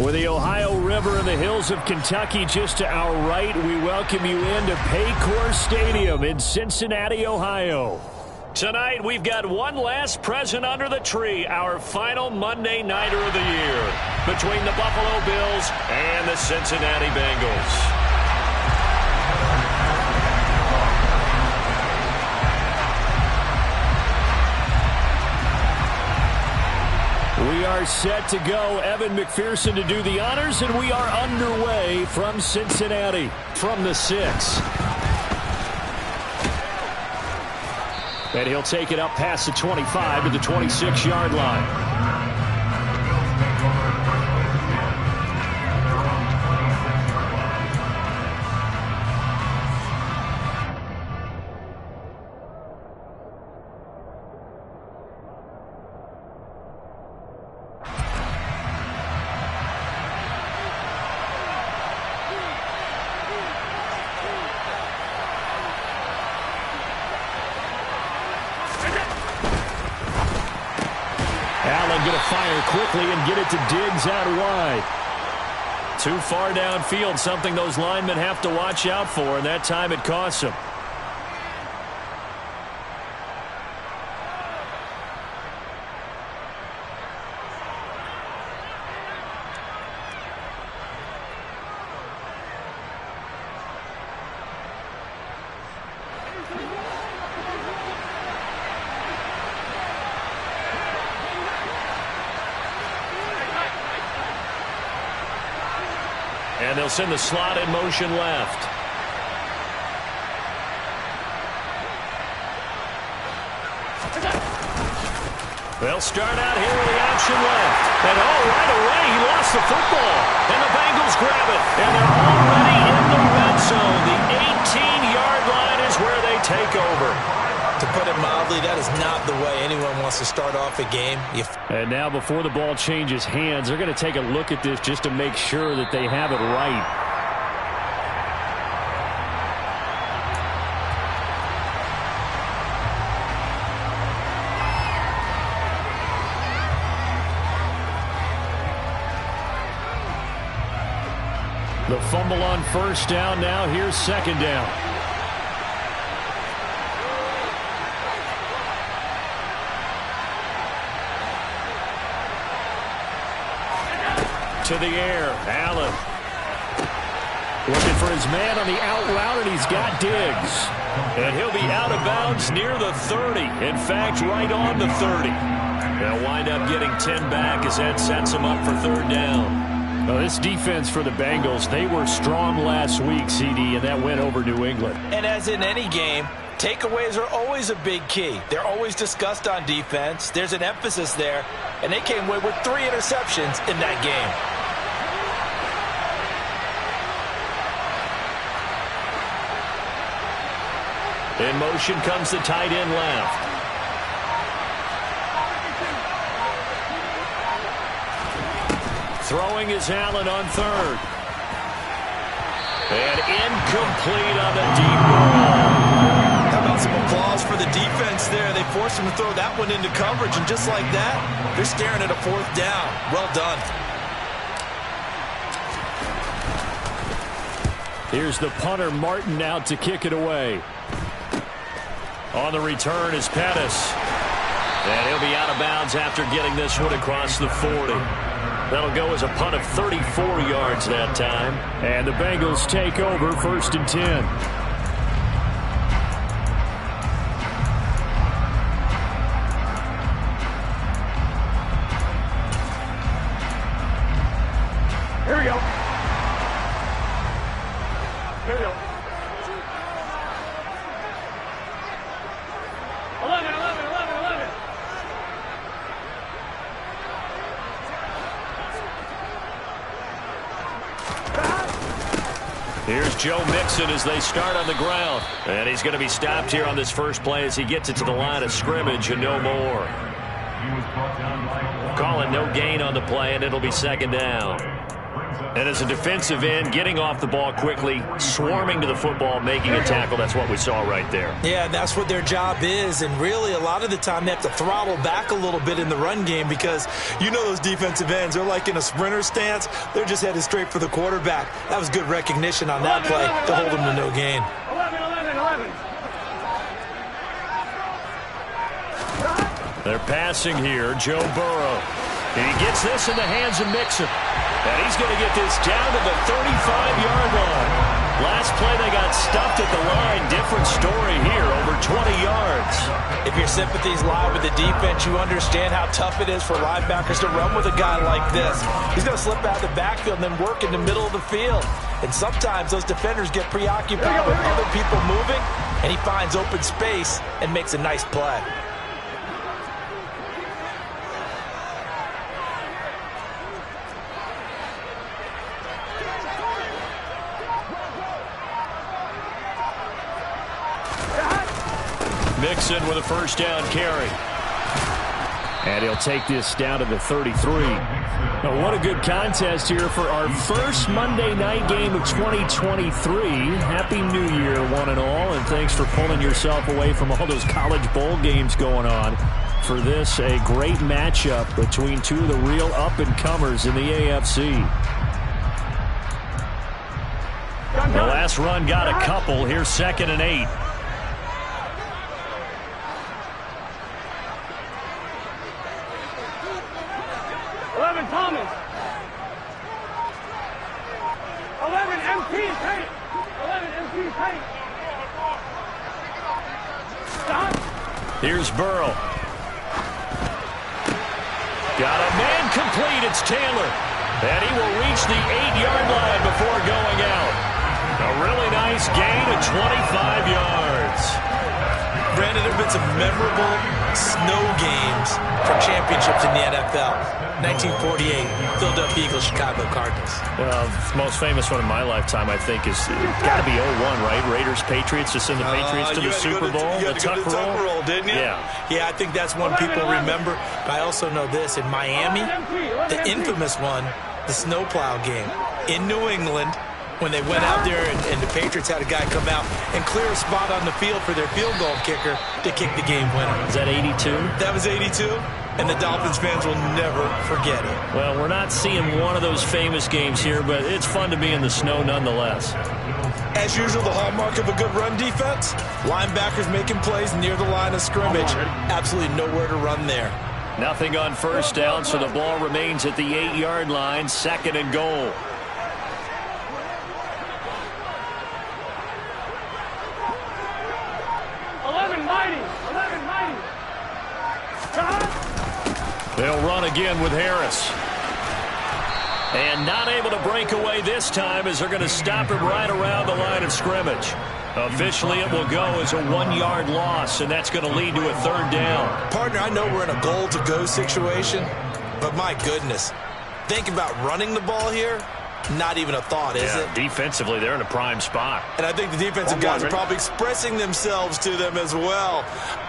With the Ohio River and the hills of Kentucky just to our right, we welcome you into Paycor Stadium in Cincinnati, Ohio. Tonight, we've got one last present under the tree, our final Monday Nighter of the year, between the Buffalo Bills and the Cincinnati Bengals. We are set to go. Evan McPherson to do the honors, and we are underway from Cincinnati, from the 6. And he'll take it up past the 25 to the 26-yard line. Allen going to fire quickly and get it to Diggs out wide. Too far downfield, something those linemen have to watch out for, and that time it costs them. And they'll send the slot in motion left. They'll start out here with the option left. And right away he lost the football. And the Bengals grab it. And they're already in the red zone. The 18-yard line is where they take over. To put it mildly, that is not the way anyone wants to start off a game. And now before the ball changes hands, they're going to take a look at this just to make sure that they have it right. The fumble on first down. Now here's second down. To the air, Allen looking for his man on the out route, and he's got Diggs. And he'll be out of bounds near the 30. In fact, right on the 30. They'll wind up getting 10 back as that sets them up for third down. Well, this defense for the Bengals, they were strong last week, CD, and that went over New England. And as in any game, takeaways are always a big key. They're always discussed on defense. There's an emphasis there, and they came away with 3 interceptions in that game. In motion comes the tight end left. Throwing is Allen on third. And incomplete on the deep ball. How about some applause for the defense there? They forced him to throw that one into coverage, and just like that, they're staring at a 4th down. Well done. Here's the punter, Martin, out to kick it away. On the return is Pettis. And he'll be out of bounds after getting this one across the 40. That'll go as a punt of 34 yards that time. And the Bengals take over 1st and 10. Here we go. Here we go. 11. Here's Joe Mixon as they start on the ground. And he's going to be stopped here on this first play as he gets it to the line of scrimmage and no more. Call it no gain on the play, and it'll be second down. And as a defensive end, getting off the ball quickly, swarming to the football, making a tackle, that's what we saw right there. Yeah, that's what their job is. And really, a lot of the time, they have to throttle back a little bit in the run game because you know those defensive ends, they're like in a sprinter stance. They're just headed straight for the quarterback. That was good recognition on that play to hold them to no gain. 11. They're passing here, Joe Burrow. And he gets this in the hands of Mixon. And he's going to get this down to the 35-yard line. Last play, they got stuffed at the line. Different story here, over 20 yards. If your sympathies lie with the defense, you understand how tough it is for linebackers to run with a guy like this. He's going to slip out of the backfield and then work in the middle of the field. And sometimes those defenders get preoccupied with other people moving, and he finds open space and makes a nice play. Mixon with a first down carry. And he'll take this down to the 33. Now, what a good contest here for our first Monday night game of 2023. Happy New Year, one and all, and thanks for pulling yourself away from all those college bowl games going on. For this, a great matchup between two of the real up-and-comers in the AFC. The last run got a couple. Here's 2nd and 8. Thomas. 11 MT tight. 11 MT tight. Stop. Here's Burrow. Got a man complete. It's Taylor. And he will reach the 8-yard line before going out. A really nice gain of 25 yards. Brandon, there have been some memorable snow games for championships in the NFL. 1948, Philadelphia Eagles, Chicago Cardinals. Well, the most famous one in my lifetime, I think, is got to be 01, right? Raiders, Patriots, to send the Patriots to the Super Bowl. You had to go to the Tuck roll, didn't you? Yeah, I think that's one people remember. But I also know this. In Miami, the infamous one, the snowplow game. In New England, when they went out there and the Patriots had a guy come out and clear a spot on the field for their field goal kicker to kick the game winner. Is that 82? That was 82, and the Dolphins fans will never forget it. Well, we're not seeing one of those famous games here, but it's fun to be in the snow nonetheless. As usual, the hallmark of a good run defense, linebackers making plays near the line of scrimmage. Absolutely nowhere to run there. Nothing on first down, so the ball remains at the 8-yard line, 2nd and goal. They'll run again with Harris. And not able to break away this time as they're going to stop him right around the line of scrimmage. Officially, it will go as a 1-yard loss, and that's going to lead to a 3rd down. Partner, I know we're in a goal-to-go situation, but my goodness, think about running the ball here. Not even a thought, is it? Defensively, they're in a prime spot. And I think the defensive guys are probably expressing themselves to them as well.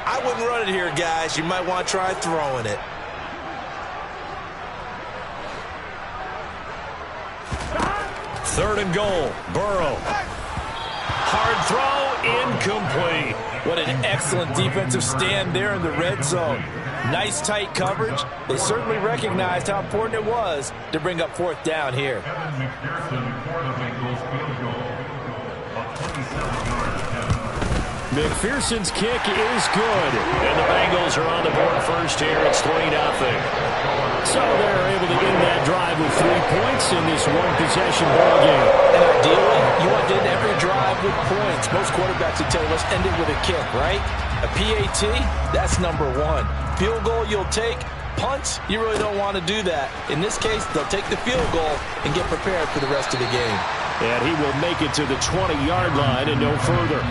I wouldn't run it here, guys. You might want to try throwing it. Third and goal, Burrow. Hard throw, incomplete. What an excellent defensive stand there in the red zone. Nice tight coverage. They certainly recognized how important it was to bring up 4th down here. McPherson's kick is good. And the Bengals are on the board first here. It's 3-0. So they're able to end that drive with 3 points in this one-possession ball game. And ideally, you want to end every drive with points. Most quarterbacks would tell you, let's end it with a kick, right? A PAT, that's number 1. Field goal you'll take. Punts, you really don't want to do that. In this case, they'll take the field goal and get prepared for the rest of the game. And he will make it to the 20-yard line and no further.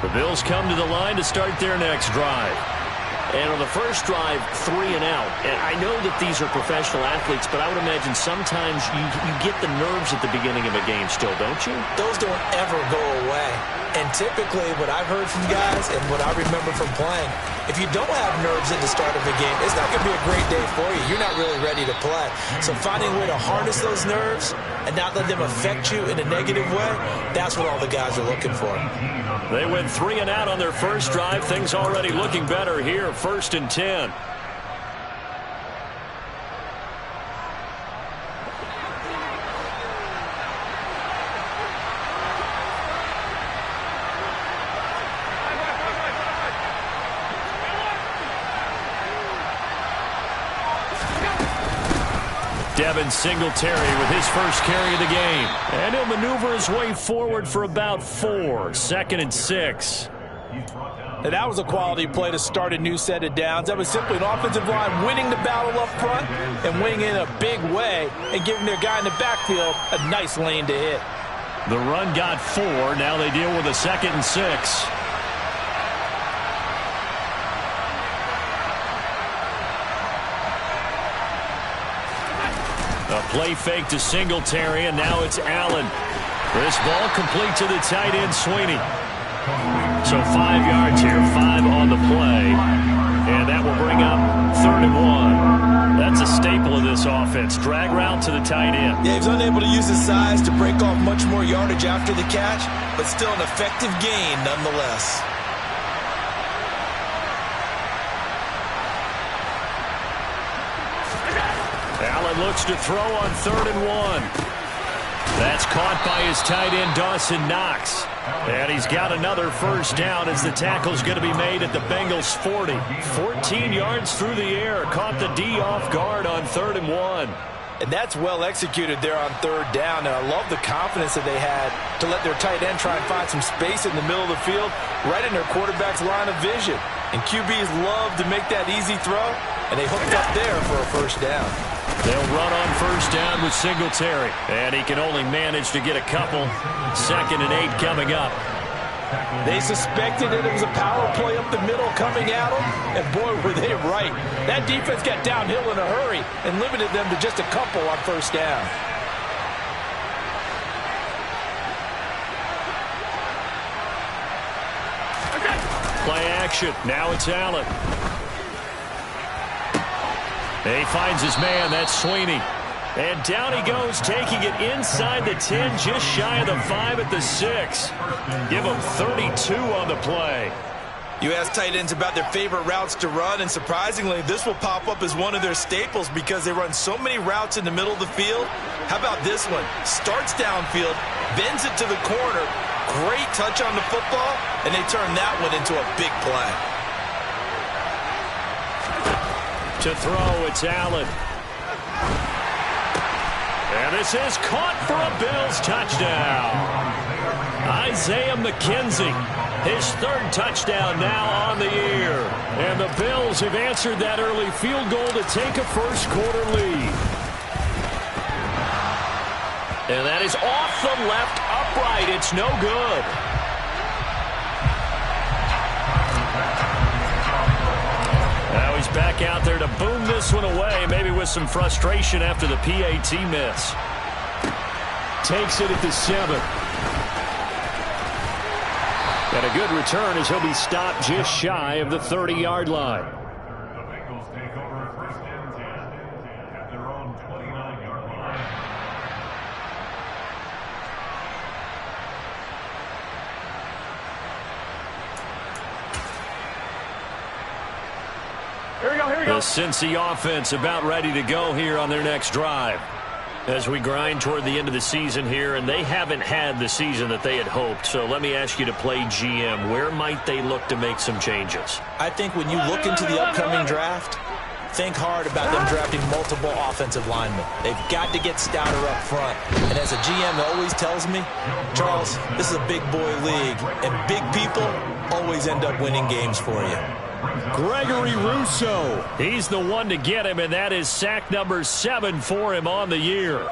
The Bills come to the line to start their next drive. And on the first drive, 3 and out. And I know that these are professional athletes, but I would imagine sometimes you get the nerves at the beginning of a game still, don't you? Those don't ever go away. And typically what I've heard from guys and what I remember from playing, if you don't have nerves at the start of a game, it's not going to be a great day for you. You're not really ready to play. So finding a way to harness those nerves and not let them affect you in a negative way, that's what all the guys are looking for. They went 3 and out on their first drive. Things already looking better here. 1st and 10. Devin Singletary with his first carry of the game. And he'll maneuver his way forward for about 4. 2nd and 6. Now, that was a quality play to start a new set of downs. That was simply an offensive line winning the battle up front and winning in a big way and giving their guy in the backfield a nice lane to hit. The run got 4. Now they deal with a 2nd and 6. A play fake to Singletary, and now it's Allen. This ball complete to the tight end, Sweeney. So 5 yards here, 5 on the play. And that will bring up 3rd and 1. That's a staple of this offense. Drag route to the tight end. Yeah, he was unable to use his size to break off much more yardage after the catch, but still an effective gain nonetheless. Allen looks to throw on 3rd and 1. That's caught by his tight end, Dawson Knox. And he's got another first down as the tackle's going to be made at the Bengals' 40. 14 yards through the air. Caught the D off guard on 3rd and 1. And that's well executed there on 3rd down. And I love the confidence that they had to let their tight end try and find some space in the middle of the field, right in their quarterback's line of vision. And QBs love to make that easy throw, and they hooked up there for a first down. They'll run on first down with Singletary. And he can only manage to get a couple. 2nd and 8 coming up. They suspected that it was a power play up the middle coming at them, and boy, were they right. That defense got downhill in a hurry and limited them to just a couple on first down. Play action. Now it's Allen. He finds his man. That's Sweeney. And down he goes, taking it inside the 10, just shy of the 5 at the 6. Give him 32 on the play. You ask tight ends about their favorite routes to run, and surprisingly, this will pop up as one of their staples because they run so many routes in the middle of the field. How about this one? Starts downfield, bends it to the corner, great touch on the football, and they turn that one into a big play. To throw, it's Allen. And this is caught for a Bills touchdown. Isaiah McKenzie, his 3rd touchdown now on the year. And the Bills have answered that early field goal to take a first-quarter lead. And that is off the left upright. It's no good. Now he's back out there to boom this one away, maybe with some frustration after the PAT miss. Takes it at the 7. And a good return as he'll be stopped just shy of the 30-yard line. The Bengals take over 1st and 10 at their own 29-yard line. Here we go, here we The go. Cincy offense about ready to go here on their next drive. As we grind toward the end of the season here, and they haven't had the season that they had hoped. So let me ask you to play GM. Where might they look to make some changes? I think when you look into the upcoming draft, think hard about them drafting multiple offensive linemen. They've got to get stouter up front. And as a GM always tells me, Charles, this is a big boy league, and big people always end up winning games for you. Gregory Rousseau. He's the one to get him, and that is sack number 7 for him on the year.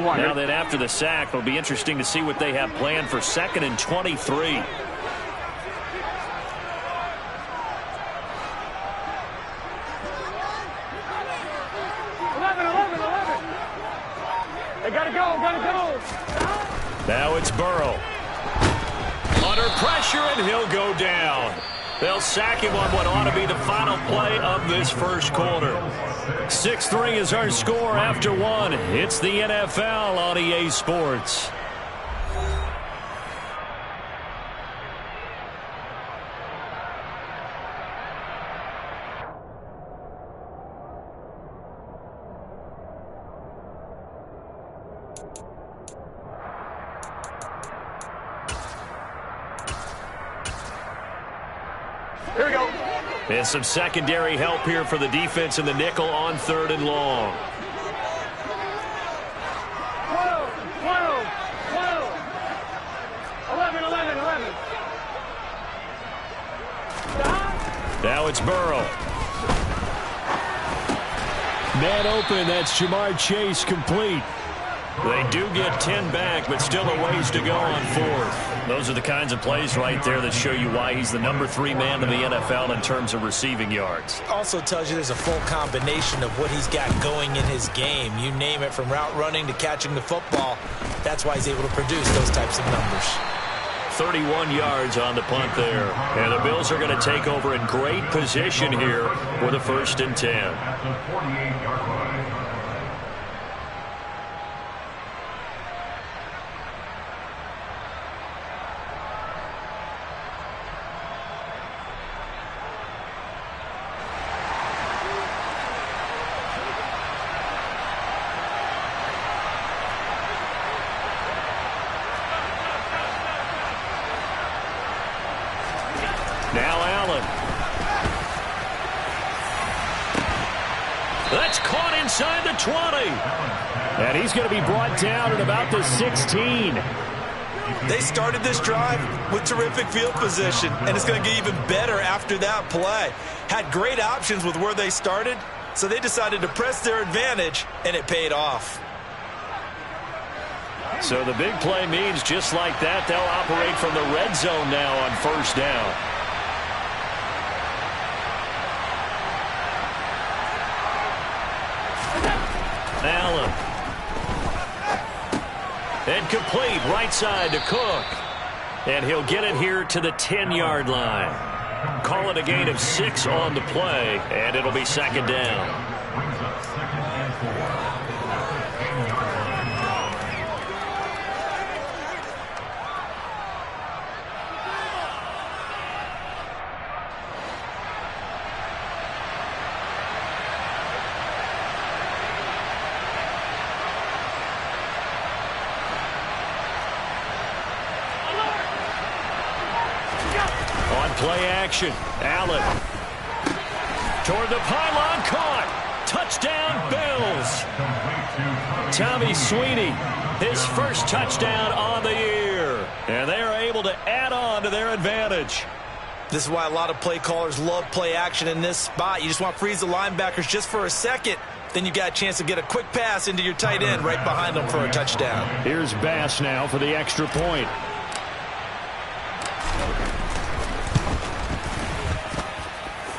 Now then, after the sack, it'll be interesting to see what they have planned for 2nd and 23. 11. They gotta go. Now it's Burrow. Under pressure, and he'll go down. They'll sack him on what ought to be the final play of this first quarter. 6-3 is our score after 1. It's the NFL on EA Sports. Here we go. And some secondary help here for the defense in the nickel on 3rd and long. 12. 11. Now it's Burrow. Man open, that's Jamar Chase complete. They do get 10 back, but still a ways to go on 4th. Those are the kinds of plays right there that show you why he's the number 3 man in the NFL in terms of receiving yards. Also tells you there's a full combination of what he's got going in his game. You name it, from route running to catching the football. That's why he's able to produce those types of numbers. 31 yards on the punt there. And the Bills are going to take over in great position here for the 1st and 10. At the 48-yard line. Now Allen. That's caught inside the 20. And he's going to be brought down at about the 16. They started this drive with terrific field position, and it's going to get even better after that play. Had great options with where they started, so they decided to press their advantage, and it paid off. So the big play means just like that, they'll operate from the red zone now on 1st down. Allen. And complete right side to Cook. And he'll get it here to the 10-yard line. Call it a gain of 6 on the play, and it'll be 2nd down. Brings up 2nd and 4. 10-yard line. Play action. Allen. Toward the pylon. Caught. Touchdown, Bills. Tommy Sweeney, his first touchdown on the year. And they are able to add on to their advantage. This is why a lot of play callers love play action in this spot. You just want to freeze the linebackers just for a second. Then you got a chance to get a quick pass into your tight end right behind them for a touchdown. Here's Bass now for the extra point.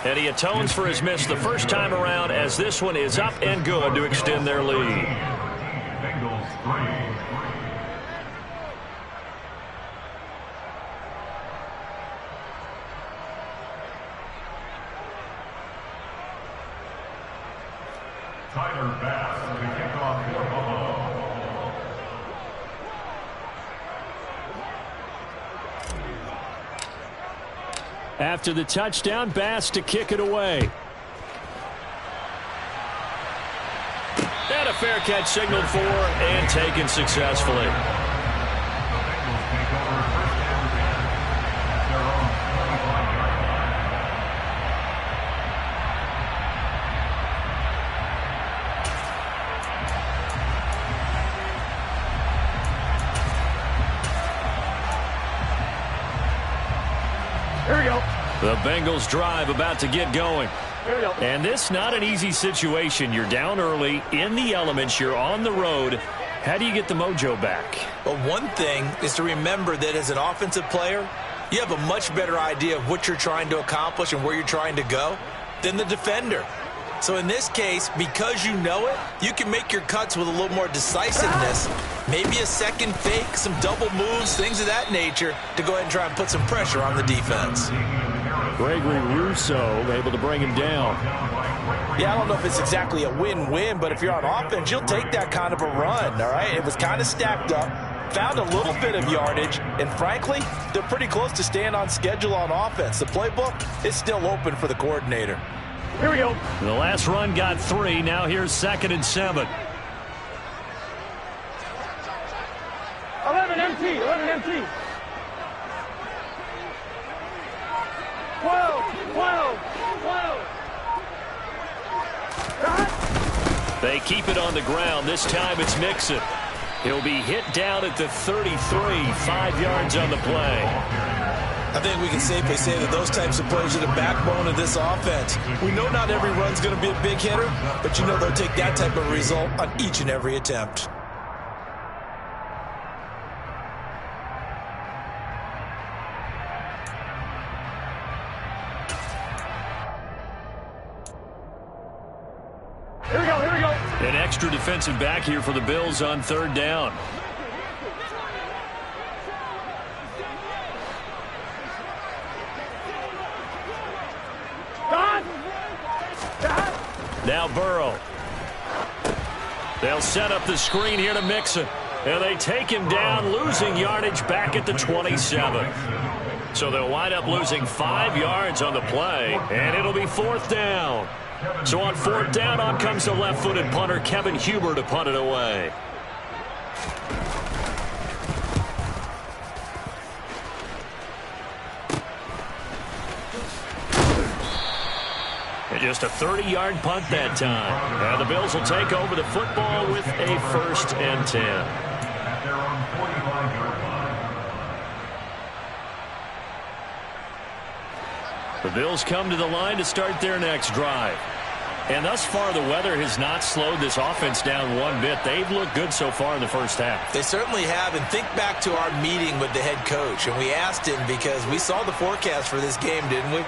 And he atones for his miss the first time around, as this one is up and good to extend their lead. Bengals 3. Tyler Bass to kick off for Buffalo. After the touchdown, Bass to kick it away. And a fair catch signaled for and taken successfully. Here we go. The Bengals drive about to get going. Here we go. And this not an easy situation. You're down early in the elements. You're on the road. How do you get the mojo back? Well, one thing is to remember that as an offensive player, you have a much better idea of what you're trying to accomplish and where you're trying to go than the defender. So in this case, because you know it, you can make your cuts with a little more decisiveness, maybe a second fake, some double moves, things of that nature, to go ahead and try and put some pressure on the defense. Gregory Rousseau able to bring him down. Yeah, I don't know if it's exactly a win-win, but if you're on offense, you'll take that kind of a run, all right? It was kind of stacked up, found a little bit of yardage, and frankly, they're pretty close to staying on schedule on offense. The playbook is still open for the coordinator. Here we go. The last run got 3. Now here's 2nd and 7. 11 empty. 11 empty. 12. 12. 12. They keep it on the ground. This time it's Mixon. He'll be hit down at the 33, 5 yards on the play. I think we can safely say that those types of plays are the backbone of this offense. We know not every run's going to be a big hitter, but you know they'll take that type of result on each and every attempt. Here we go. Here we go. An extra defensive back here for the Bills on 3rd down. Now Burrow. They'll set up the screen here to Mixon. And they take him down, losing yardage back at the 27. So they'll wind up losing 5 yards on the play, and it'll be 4th down. So on 4th down, on comes the left-footed punter, Kevin Huber, to punt it away. And just a 30-yard punt that time. And the Bills will take over the football with a 1st and 10. At their own 45-yard line. The Bills come to the line to start their next drive. And thus far, the weather has not slowed this offense down one bit. They've looked good so far in the first half. They certainly have. And think back to our meeting with the head coach. And we asked him, because we saw the forecast for this game, didn't we?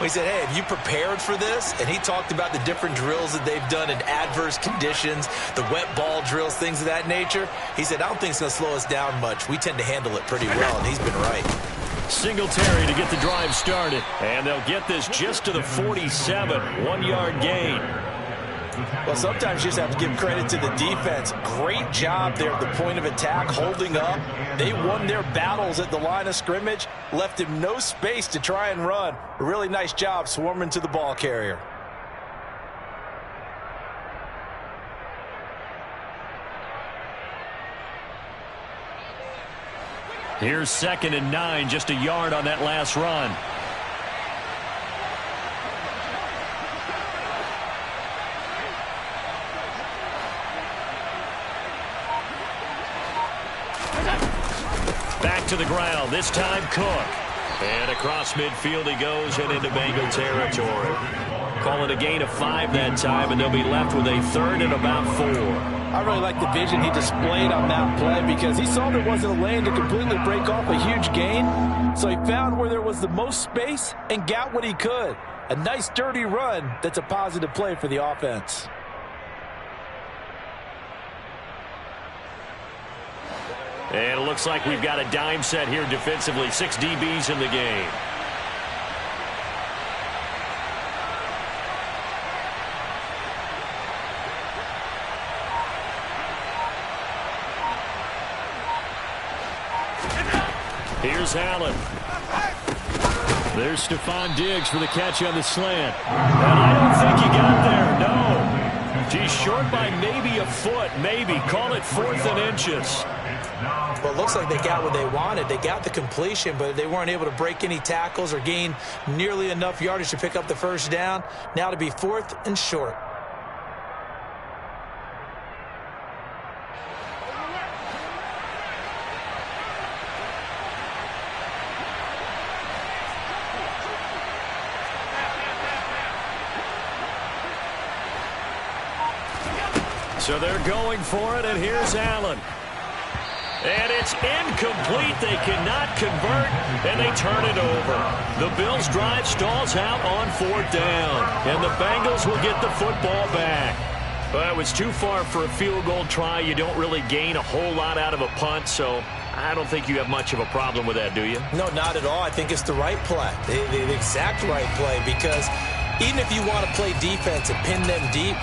We said, hey, have you prepared for this? And he talked about the different drills that they've done in adverse conditions, the wet ball drills, things of that nature. He said, I don't think it's going to slow us down much. We tend to handle it pretty well, and he's been right. Singletary to get the drive started. And they'll get this just to the 47, 1-yard gain. Well, sometimes you just have to give credit to the defense. Great job there at the point of attack, holding up. They won their battles at the line of scrimmage, left him no space to try and run. A really nice job swarming to the ball carrier. Here's 2nd and 9, just a yard on that last run. Back to the ground, this time Cook. And across midfield he goes and into Bengal territory. Call it a gain of 5 that time, and they'll be left with a 3rd and about 4. I really like the vision he displayed on that play, because he saw there wasn't a lane to completely break off a huge gain. So he found where there was the most space and got what he could. A nice dirty run that's a positive play for the offense. And it looks like we've got a dime set here defensively. 6 DBs in the game. Here's Allen. There's Stephon Diggs for the catch on the slant. And I don't think he got there, no. He's short by maybe a foot, maybe. Call it 4th and inches. Well, it looks like they got what they wanted. They got the completion, but they weren't able to break any tackles or gain nearly enough yardage to pick up the 1st down. Now to be 4th and short. So they're going for it, and here's Allen. And it's incomplete. They cannot convert, and they turn it over. The Bills' drive stalls out on 4th down, and the Bengals will get the football back. Well, it was too far for a field goal try. You don't really gain a whole lot out of a punt, so I don't think you have much of a problem with that, do you? No, not at all. I think it's the right play, the exact right play, because even if you want to play defense and pin them deep,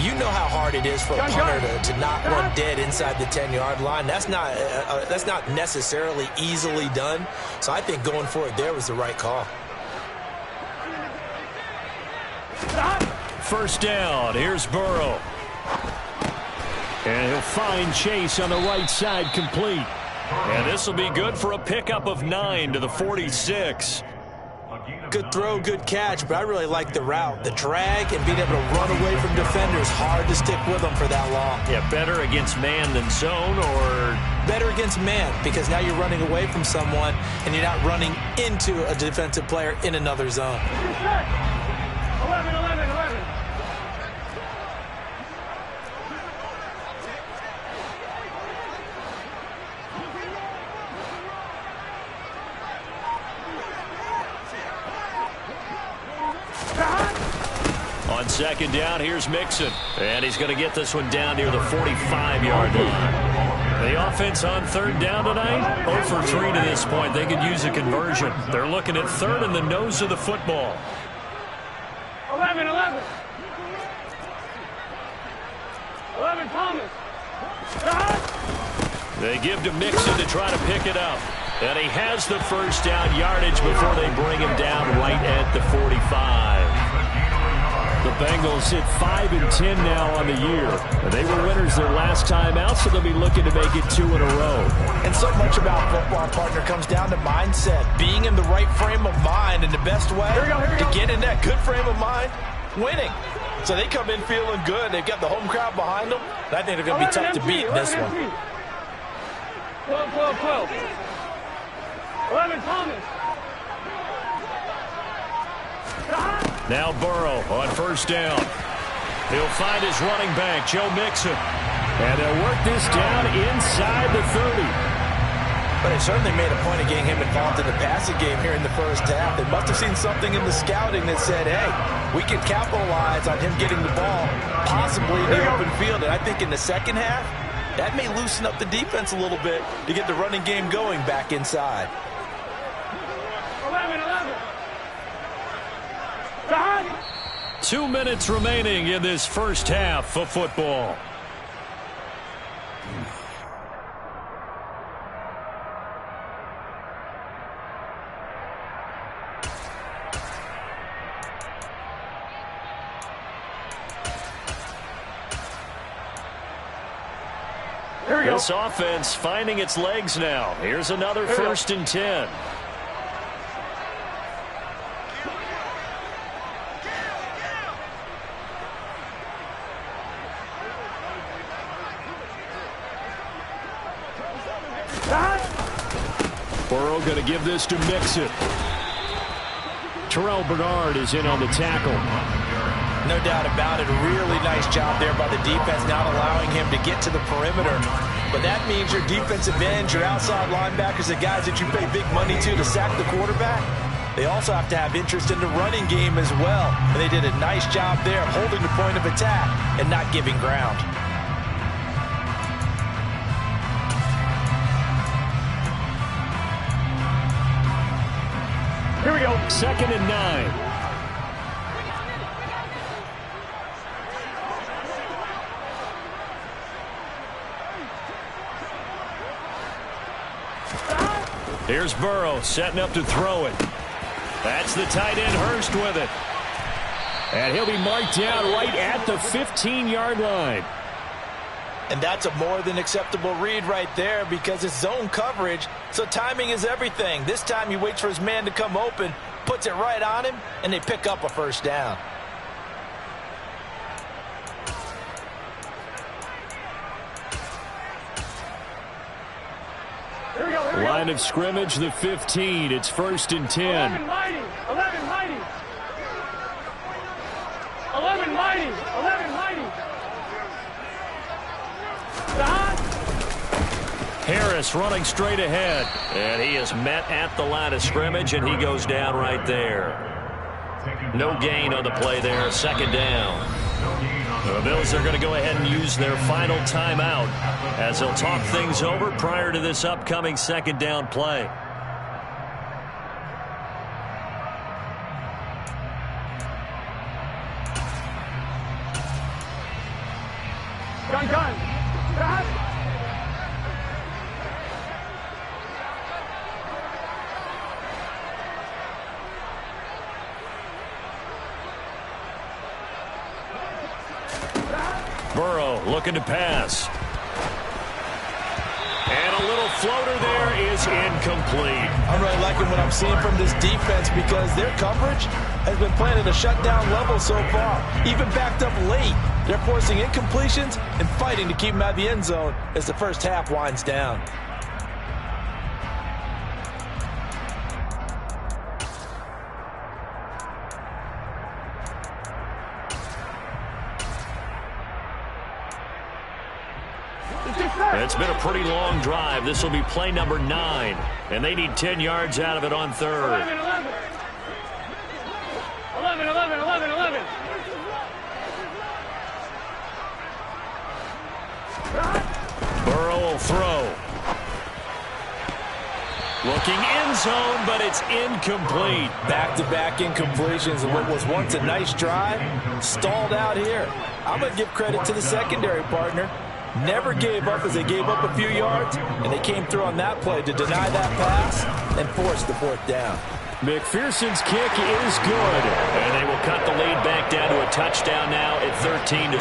you know how hard it is for a punter to knock one dead inside the 10-yard line. That's not necessarily easily done. So I think going for it there was the right call. First down. Here's Burrow. And he'll find Chase on the right side, complete. And this will be good for a pickup of 9 to the 46. Good throw, good catch, but I really like the route. The drag and being able to run away from defenders, hard to stick with them for that long. Yeah, better against man than zone, or? Better against man, because now you're running away from someone and you're not running into a defensive player in another zone. 11, 11, 11. On second down, here's Mixon. And he's going to get this one down near the 45-yard line. The offense on 3rd down tonight, 0 for 3 to this point. They could use a conversion. They're looking at 3rd in the nose of the football. 11, 11. 11, Thomas. They give to Mixon to try to pick it up. And he has the first down yardage before they bring him down right at the 45. The Bengals hit 5 and 10 now on the year. They were winners their last time out, so they'll be looking to make it 2 in a row. And so much about football, partner, comes down to mindset. Being in the right frame of mind, and the best way to get in that good frame of mind, winning. So they come in feeling good. They've got the home crowd behind them. And I think they're going to be tough to beat in this one. 12, 12, 12. 11, Thomas. Now Burrow on first down. He'll find his running back, Joe Mixon. And they'll work this down inside the 30. But they certainly made a point of getting him involved in the passing game here in the first half. They must have seen something in the scouting that said, hey, we can capitalize on him getting the ball, possibly in the open field. And I think in the second half, that may loosen up the defense a little bit to get the running game going back inside. 11, 11. 2 minutes remaining in this first half of football. This offense finding its legs now. Here's another 1st and 10. Burrow going to give this to Mixon. Terrell Bernard is in on the tackle. No doubt about it. A really nice job there by the defense, not allowing him to get to the perimeter. But that means your defensive ends, your outside linebackers, the guys that you pay big money to sack the quarterback, they also have to have interest in the running game as well. And they did a nice job there of holding the point of attack and not giving ground. Here we go. 2nd and 9. Here's Burrow setting up to throw it. That's the tight end Hurst with it. And he'll be marked down right at the 15-yard line. And that's a more than acceptable read right there because it's zone coverage, so timing is everything. This time he waits for his man to come open, puts it right on him, and they pick up a first down. Line of scrimmage, the 15. It's 1st and 10. 11 mighty. 11 mighty. 11 mighty. 11 mighty. pass running straight ahead. And he is met at the line of scrimmage, and he goes down right there. No gain on the play there, second down. The Bills are going to go ahead and use their final timeout as they'll talk things over prior to this upcoming second down play. Gun. Stop. Burrow looking to pass. And a little floater there is incomplete. I'm really liking what I'm seeing from this defense because their coverage has been playing at a shutdown level so far. Even backed up late, they're forcing incompletions and fighting to keep them out of the end zone as the first half winds down. It's been a pretty long drive. This will be play number 9, and they need 10 yards out of it on third. 11. Burrow will throw. Looking end zone, but it's incomplete. Back-to-back incompletions and what was once a nice drive stalled out here. I'm going to give credit to the secondary partner. Never gave up as they gave up a few yards, and they came through on that play to deny that pass and force the fourth down. McPherson's kick is good, and they will cut the lead back down to a touchdown now at 13-6.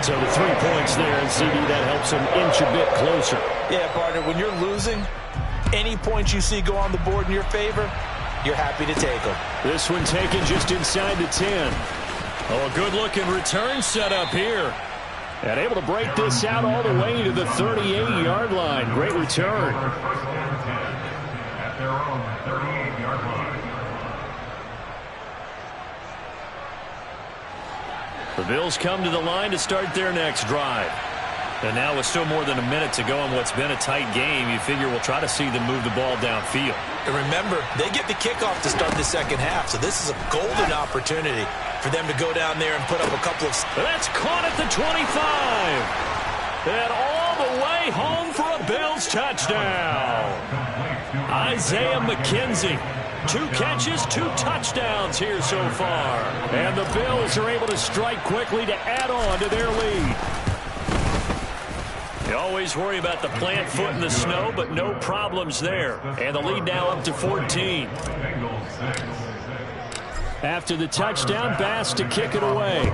So the 3 points there, and CD, that helps them inch a bit closer. Yeah, partner, when you're losing, any points you see go on the board in your favor, you're happy to take them. This one taken just inside the 10. Oh, a good-looking return set up here. And able to break this out all the way to the 38-yard line. Great return. First and 10 at their own 38-yard line. The Bills come to the line to start their next drive. And now with still more than a minute to go in what's been a tight game, you figure we'll try to see them move the ball downfield. And remember, they get the kickoff to start the second half, so this is a golden opportunity for them to go down there and put up a couple of... That's caught at the 25. And all the way home for a Bills touchdown. Isaiah McKenzie. 2 catches, 2 touchdowns here so far. And the Bills are able to strike quickly to add on to their lead. You always worry about the plant foot in the snow, but no problems there. And the lead now up to 14. After the touchdown, Bass to kick it away.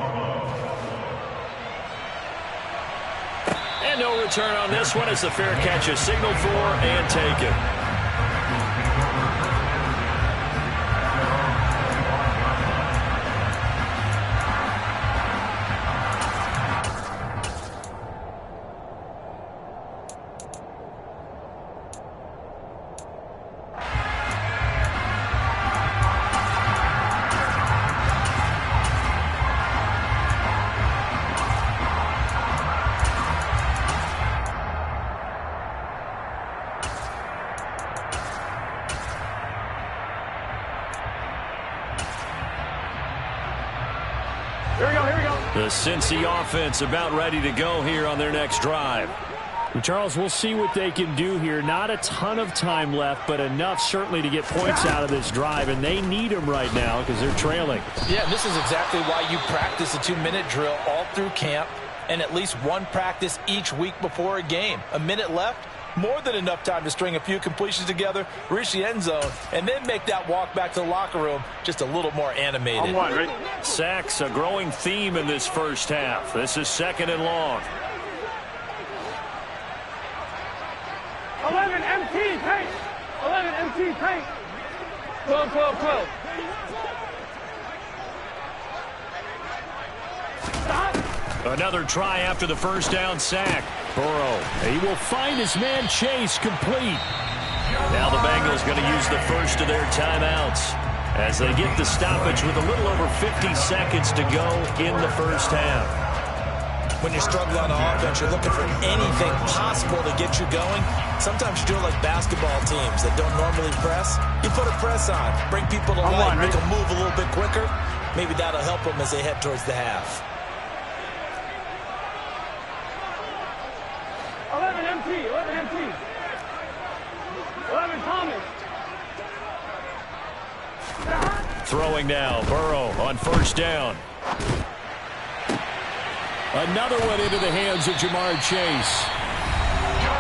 And no return on this one as the fair catch is signaled for and taken. The Cincy offense about ready to go here on their next drive. And Charles, we'll see what they can do here. Not a ton of time left, but enough certainly to get points out of this drive, and they need them right now because they're trailing. Yeah, and this is exactly why you practice a 2-minute drill all through camp and at least one practice each week before a game. A minute left, more than enough time to string a few completions together, reach the end zone, and then make that walk back to the locker room just a little more animated. On one, right? Sacks, a growing theme in this first half. This is 2nd and long. 11 empty paint. 11 empty paint. 12. Stop. Another try after the first down sack. Burrow, he will find his man Chase complete. Now the Bengals going to use the first of their timeouts as they get the stoppage with a little over 50 seconds to go in the first half. When you're struggling on offense, you're looking for anything possible to get you going. Sometimes you do it like basketball teams that don't normally press. You put a press on, bring people to life, make them move a little bit quicker. Maybe that'll help them as they head towards the half. 11 MT, 11 MT. 11 Thomas. Throwing now, Burrow on first down. Another one into the hands of Jamar Chase.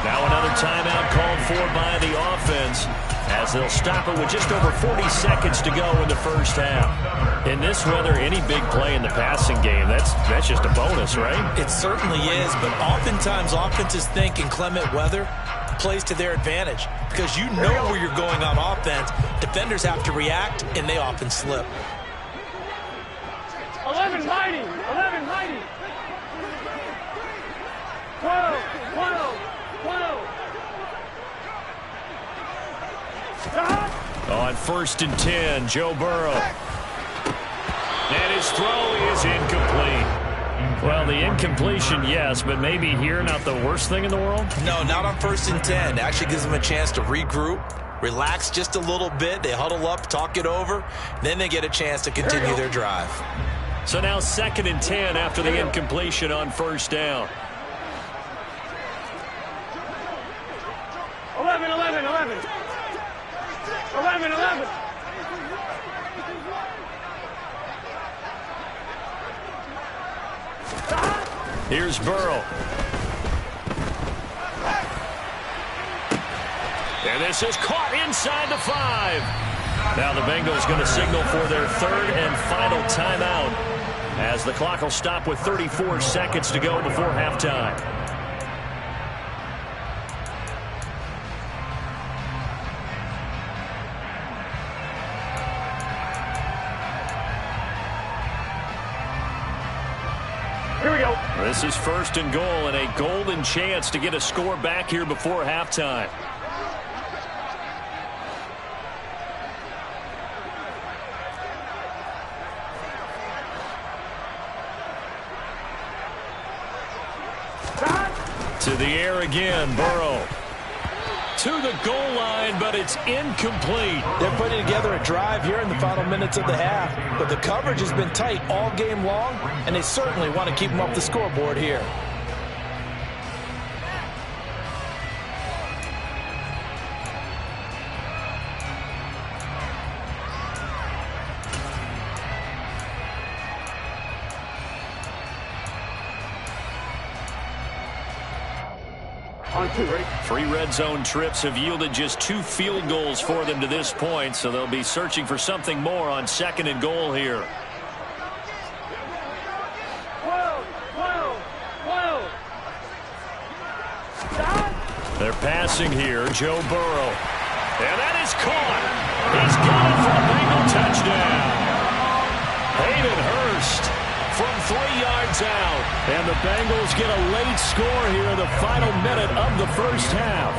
Now another timeout called for by the offense as they'll stop it with just over 40 seconds to go in the first half. In this weather, any big play in the passing game, that's just a bonus, right? It certainly is, but oftentimes offenses think in clement weather plays to their advantage because you know where you're going on offense. Defenders have to react, and they often slip. 11 hiding, 11 hiding. 12, 12, 12. On first and 10, Joe Burrow. And his throw is incomplete. Well, the incompletion, yes, but maybe here not the worst thing in the world? No, not on first and 10. It actually gives them a chance to regroup, relax just a little bit. They huddle up, talk it over. Then they get a chance to continue their drive. So now second and 10 after the incompletion on first down. 11, 11, 11. 11, 11. Here's Burrow. And this is caught inside the 5. Now the Bengals going to signal for their third and final timeout as the clock will stop with 34 seconds to go before halftime. Here we go. This is first and goal and a golden chance to get a score back here before halftime. To the air again, Burrow. To the goal line, but it's incomplete. They're putting together a drive here in the final minutes of the half, but the coverage has been tight all game long, and they certainly want to keep them off the scoreboard here. On 2, ready? 3 red zone trips have yielded just 2 field goals for them to this point, so they'll be searching for something more on second and goal here. 12, 12, 12. They're passing here, Joe Burrow. And that is caught. He's got it for a Bengal touchdown. Hayden Hurst from 3 yards out. And the Bengals get a late score here in the final minute of the first half.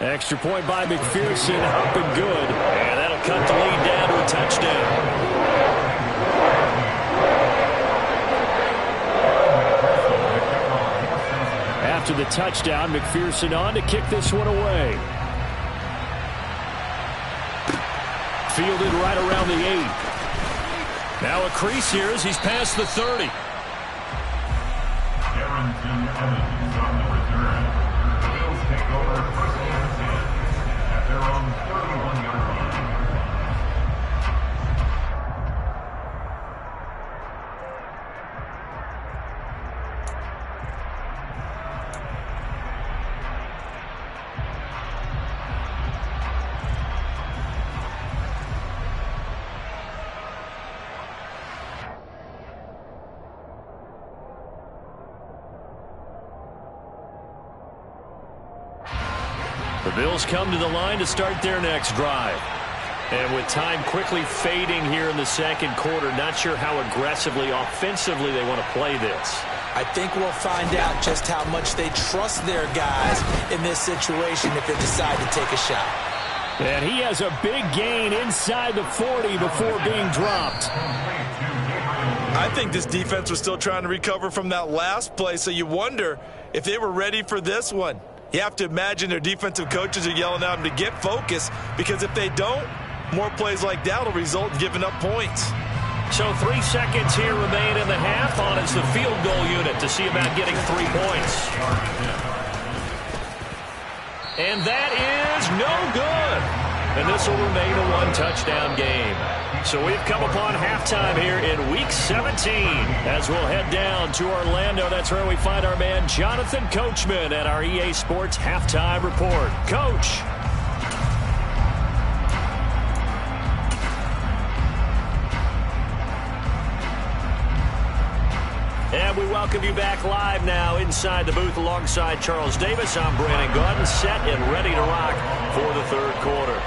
Extra point by McPherson, up and good. And that'll cut the lead down to a touchdown. After the touchdown, McPherson on to kick this one away. Fielded right around the 8. Now a crease here as he's past the 30. Harrington Evans on the return. The Bills take over first and 10 at their own 31-yard line. The Bills come to the line to start their next drive. And with time quickly fading here in the second quarter, not sure how aggressively, offensively they want to play this. I think we'll find out just how much they trust their guys in this situation if they decide to take a shot. And he has a big gain inside the 40 before being dropped. I think this defense was still trying to recover from that last play, so you wonder if they were ready for this one. You have to imagine their defensive coaches are yelling at them to get focused, because if they don't, more plays like that will result in giving up points. So 3 seconds here remain in the half. On is the field goal unit to see about getting 3 points. And that is no good. And this will remain a 1-touchdown game. So we've come upon halftime here in Week 17 as we'll head down to Orlando. That's where we find our man Jonathan Coachman at our EA Sports Halftime Report. Coach. And we welcome you back live now inside the booth alongside Charles Davis. I'm Brandon Gaudin, set and ready to rock for the third quarter.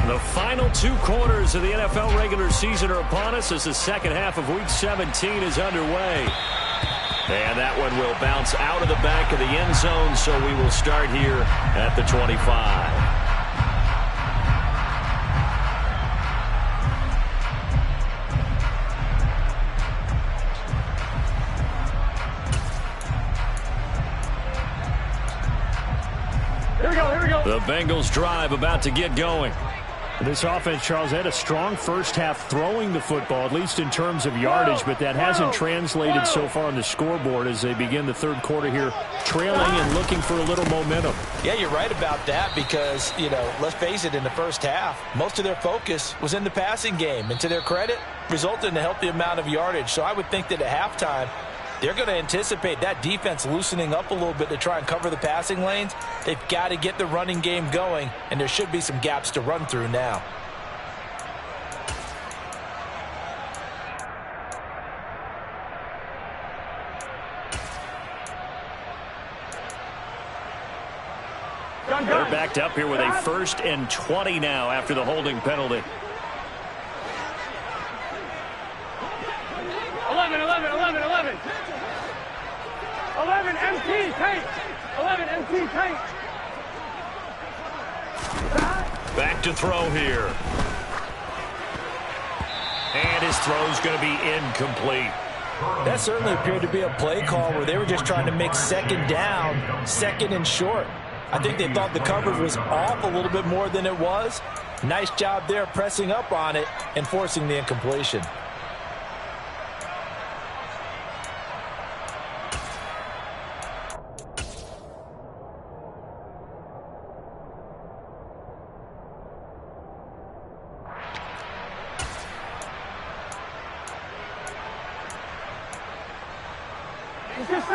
The final 2 quarters of the NFL regular season are upon us as the second half of Week 17 is underway. And that one will bounce out of the back of the end zone, so we will start here at the 25. Here we go. The Bengals drive about to get going. This offense, Charles, had a strong first half throwing the football, at least in terms of yardage, but that hasn't translated so far on the scoreboard as they begin the third quarter here, trailing and looking for a little momentum. Yeah, you're right about that because, let's face it, in the first half, most of their focus was in the passing game. And to their credit, resulted in a healthy amount of yardage. So I would think that at halftime, they're going to anticipate that defense loosening up a little bit to try and cover the passing lanes. They've got to get the running game going, and there should be some gaps to run through now. They're backed up here with a 1st and 20 now after the holding penalty. 11 MT tank. 11 MT tank. Back to throw here. And his throw's going to be incomplete. That certainly appeared to be a play call where they were just trying to make second down, second and short. I think they thought the coverage was off a little bit more than it was. Nice job there pressing up on it and forcing the incompletion.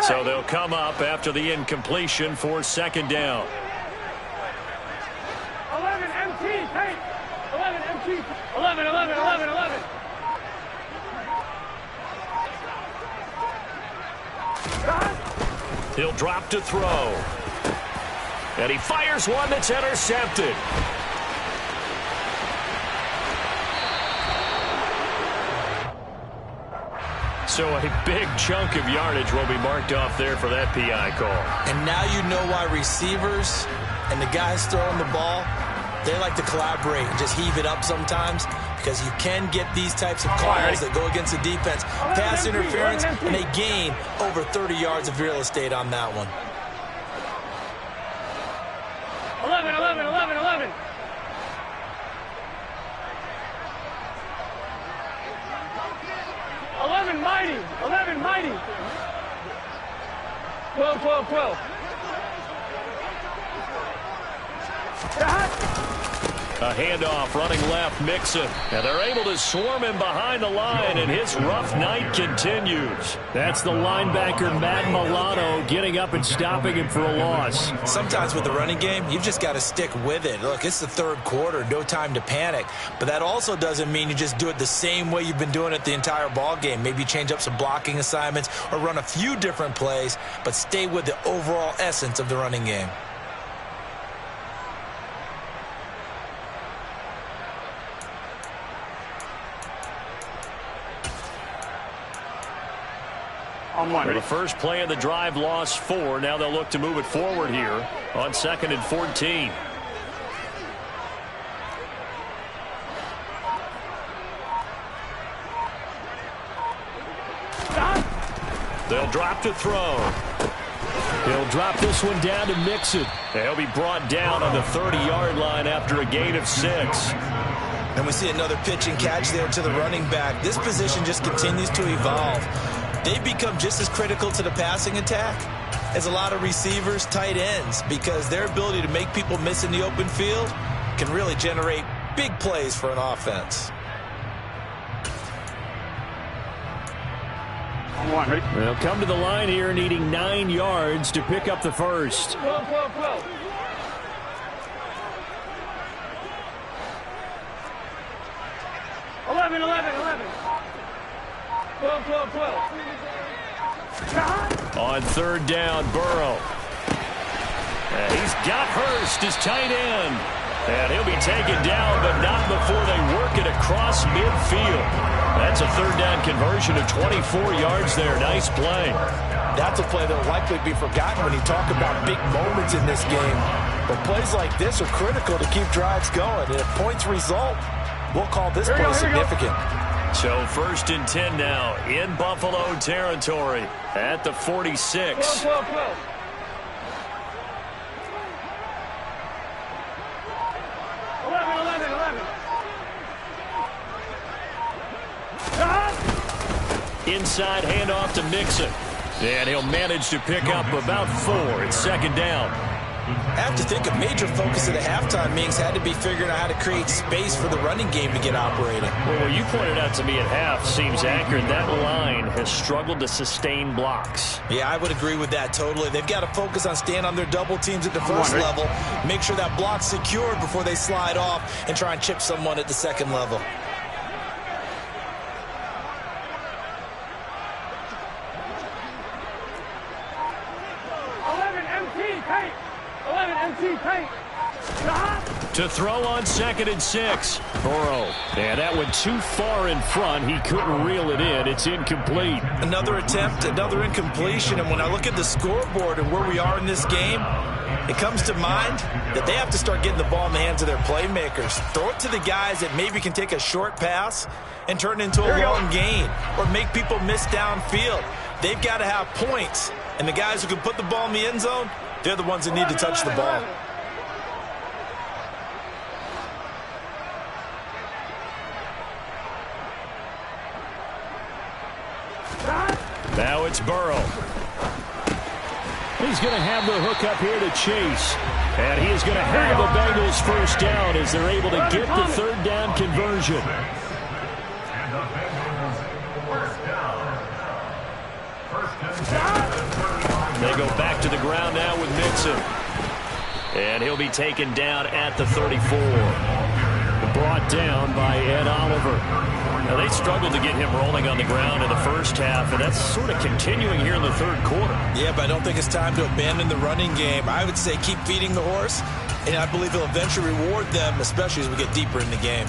So they'll come up after the incompletion for second down. 11 MT tank. 11 MT. 11. He'll drop to throw. And he fires one that's intercepted. So a big chunk of yardage will be marked off there for that PI call. And now you know why receivers and the guys throwing the ball, they like to collaborate and just heave it up sometimes, because you can get these types of calls that go against the defense. Pass interference, and they gain over 30 yards of real estate on that one. 11. 11 mighty. 12. A handoff running left, Mixon. And they're able to swarm him behind the line, and his rough night continues. That's the linebacker, Matt Milano, getting up and stopping him for a loss. Sometimes with the running game, you've just got to stick with it. Look, it's the third quarter, no time to panic. But that also doesn't mean you just do it the same way you've been doing it the entire ball game. Maybe change up some blocking assignments or run a few different plays, but stay with the overall essence of the running game. On one. Well, the first play of the drive lost 4. Now they'll look to move it forward here on 2nd and 14. They'll drop to throw. He'll drop this one down to Mixon. He'll be brought down on the 30-yard line after a gain of 6. And we see another pitch and catch there to the running back. This position just continues to evolve. They've become just as critical to the passing attack as a lot of receivers, tight ends, because their ability to make people miss in the open field can really generate big plays for an offense. They'll come to the line here needing 9 yards to pick up the first. 12. 11. 12. On 3rd down, Burrow. He's got Hurst, his tight end. And he'll be taken down, but not before they work it across midfield. That's a 3rd down conversion of 24 yards there. Nice play. That's a play that will likely be forgotten when you talk about big moments in this game. But plays like this are critical to keep drives going. And if points result, we'll call this play significant. So 1st and 10 now in Buffalo territory at the 46. 12. 11. Inside handoff to Mixon. And he'll manage to pick up about 4. It's 2nd down. I have to think a major focus of the halftime meetings had to be figuring out how to create space for the running game to get operating. Well, what you pointed out to me at half seems accurate. That line has struggled to sustain blocks. Yeah, I would agree with that totally. They've got to focus on staying on their double teams at the first level, make sure that block's secured before they slide off and try and chip someone at the 2nd level. To throw on 2nd and 6. Burrow. And that went too far in front. He couldn't reel it in. It's incomplete. Another attempt, another incompletion. And when I look at the scoreboard and where we are in this game, it comes to mind that they have to start getting the ball in the hands of their playmakers. Throw it to the guys that maybe can take a short pass and turn it into a long gain or make people miss downfield. They've got to have points. And the guys who can put the ball in the end zone, they're the ones that need to touch the ball. Now it's Burrow. He's going to have the hook up here to Chase. And he is going to have the Bengals 1st down as they're able to get the 3rd down conversion. And the Bengals 1st down. 1st and 10. They go back to the ground now with Mixon. And he'll be taken down at the 34. Brought down by Ed Oliver. Now, they struggled to get him rolling on the ground in the first half, and that's sort of continuing here in the 3rd quarter. Yeah, but I don't think it's time to abandon the running game. I would say keep feeding the horse, and I believe he'll eventually reward them, especially as we get deeper in the game.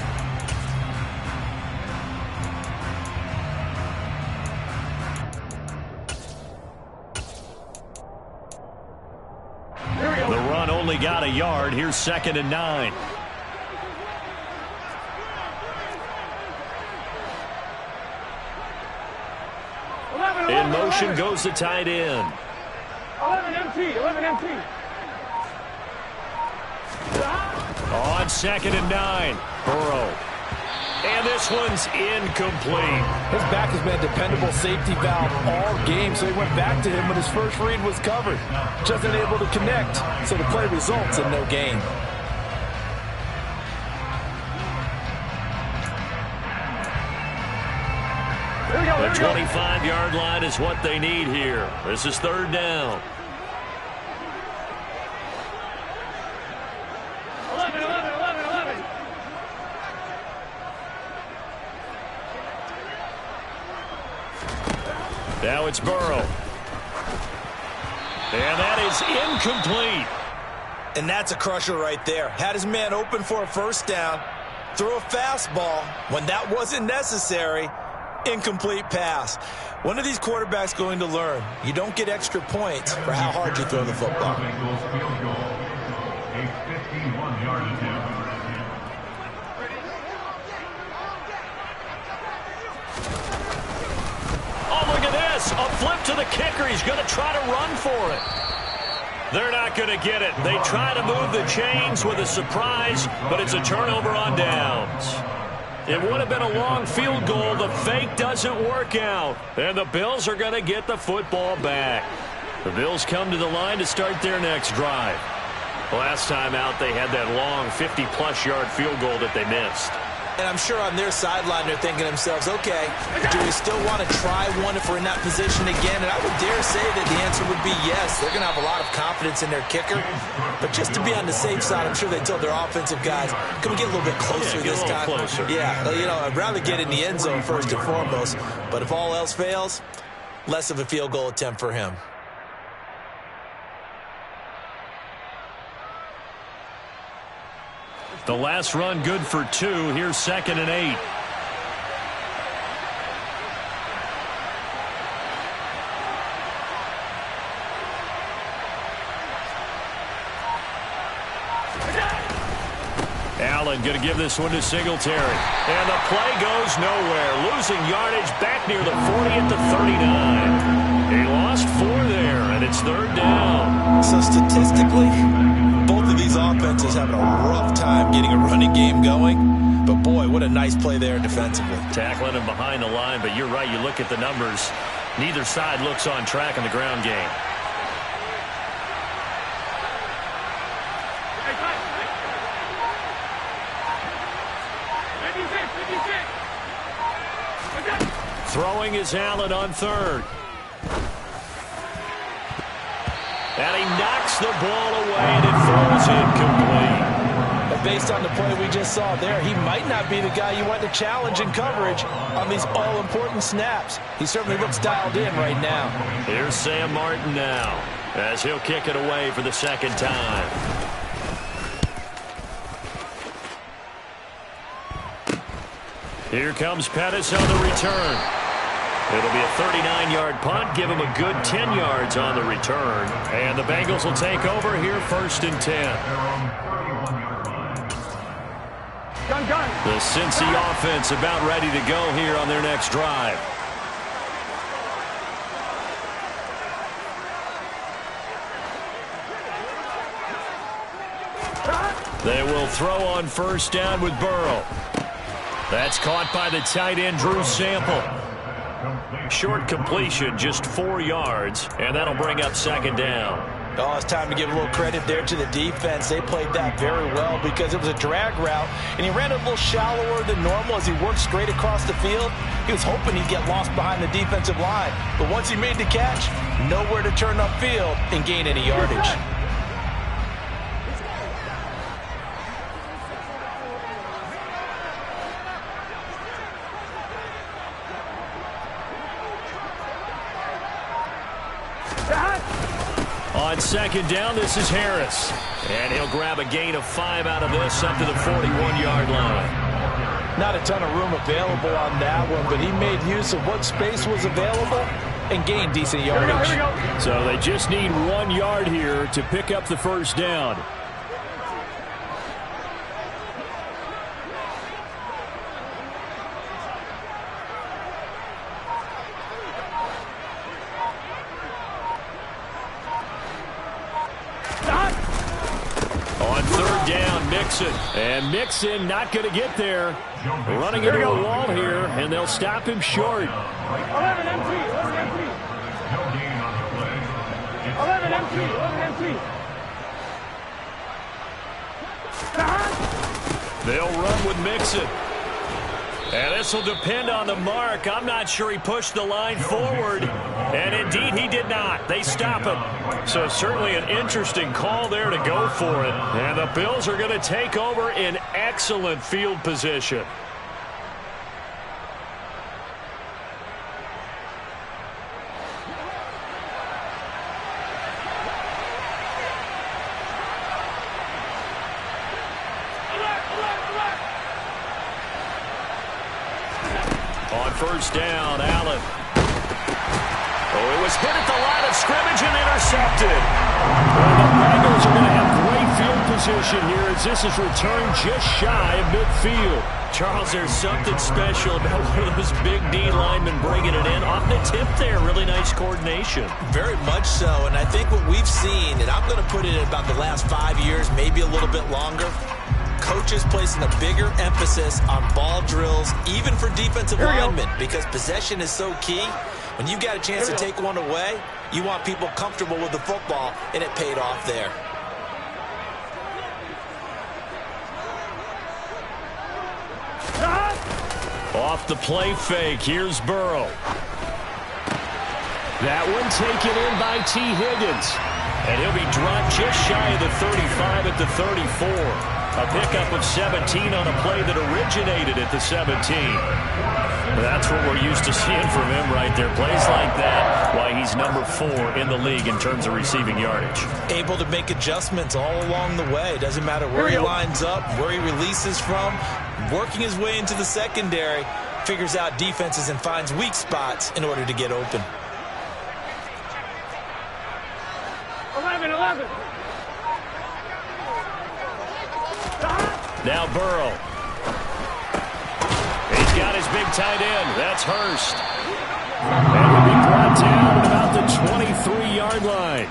The run only got a yard. Here's 2nd and 9. In motion goes the tight end. 11 MT. On 2nd and 9. Burrow. And this one's incomplete. His back has been a dependable safety valve all game, so he went back to him when his first read was covered. Just unable to connect, so the play results in no gain. The 25-yard line is what they need here. This is 3rd down. 11. Now it's Burrow. And that is incomplete. And that's a crusher right there. Had his man open for a 1st down, threw a fastball when that wasn't necessary, Incomplete pass. When are these quarterbacks going to learn? You don't get extra points for how hard you throw the football. Bengals field goal. A 51-yard attempt. Oh, look at this. A flip to the kicker. He's going to try to run for it. They're not going to get it. They try to move the chains with a surprise, but it's a turnover on downs. It would have been a long field goal. The fake doesn't work out. And the Bills are going to get the football back. The Bills come to the line to start their next drive. Last time out, they had that long 50-plus yard field goal that they missed. And I'm sure on their sideline they're thinking to themselves, okay, do we still want to try one if we're in that position again? And I would dare say that the answer would be yes. They're going to have a lot of confidence in their kicker. But just to be on the safe side, I'm sure they told their offensive guys, can we get a little bit closer this time? Closer. Yeah, you know, I'd rather get in the end zone first and foremost. But if all else fails, less of a field goal attempt for him. The last run good for 2. Here's 2nd and 8. Allen going to give this one to Singletary. And the play goes nowhere. Losing yardage back near the 40 at the 39. He lost 4 there, and it's 3rd down. So statistically, both of these offenses having a rough time getting a running game going. But boy, what a nice play there defensively. Tackling him behind the line, but you're right. You look at the numbers. Neither side looks on track in the ground game. Throwing is Allen on 3rd. And he knocks the ball away, and it falls incomplete. But based on the play we just saw there, he might not be the guy you want to challenge in coverage on these all-important snaps. He certainly looks dialed in right now. Here's Sam Martin now, as he'll kick it away for the 2nd time. Here comes Pettis on the return. It'll be a 39-yard punt, give him a good 10 yards on the return. And the Bengals will take over here 1st and 10. The Cincy offense about ready to go here on their next drive. They will throw on 1st down with Burrow. That's caught by the tight end, Drew Sample. Short completion, just 4 yards, and that'll bring up 2nd down. Oh, it's time to give a little credit there to the defense. They played that very well because it was a drag route, and he ran a little shallower than normal as he worked straight across the field. He was hoping he'd get lost behind the defensive line, but once he made the catch, nowhere to turn upfield and gain any yardage. On 2nd down, this is Harris. And he'll grab a gain of 5 out of this up to the 41-yard line. Not a ton of room available on that one, but he made use of what space was available and gained decent yardage. Here we go. So they just need 1 yard here to pick up the 1st down. On 3rd down, Mixon. And Mixon not going to get there. Running into a wall here, and they'll stop him short. 11 empty. 11 empty. No gain on the play. 11 empty. 11 empty. They'll run with Mixon. And this will depend on the mark. I'm not sure he pushed the line forward. And indeed, he did not. They stop it. So certainly an interesting call there to go for it. And the Bills are going to take over in excellent field position. On first down. Allen. Oh, it was hit at the line of scrimmage and intercepted. Well, the Bengals are going to have great field position here as this is returned just shy of midfield. Charles, there's something special about one of those big D linemen bringing it in. Off the tip there, really nice coordination. Very much so, and I think what we've seen, and I'm going to put it in about the last 5 years, maybe a little bit longer, coaches placing a bigger emphasis on ball drills, even for defensive linemen, because possession is so key. When you got a chance to take one away, you want people comfortable with the football, and it paid off there. Off the play fake, here's Burrow. That one taken in by T. Higgins. And he'll be dropped just shy of the 35 at the 34. A pickup of 17 on a play that originated at the 17. That's what we're used to seeing from him right there. Plays like that, why he's number 4 in the league in terms of receiving yardage. Able to make adjustments all along the way. Doesn't matter where he lines up, where he releases from. Working his way into the secondary, figures out defenses and finds weak spots in order to get open. 11. Now Burrow. He's got his big tight end. That's Hurst. And he'll be brought down at about the 23-yard line.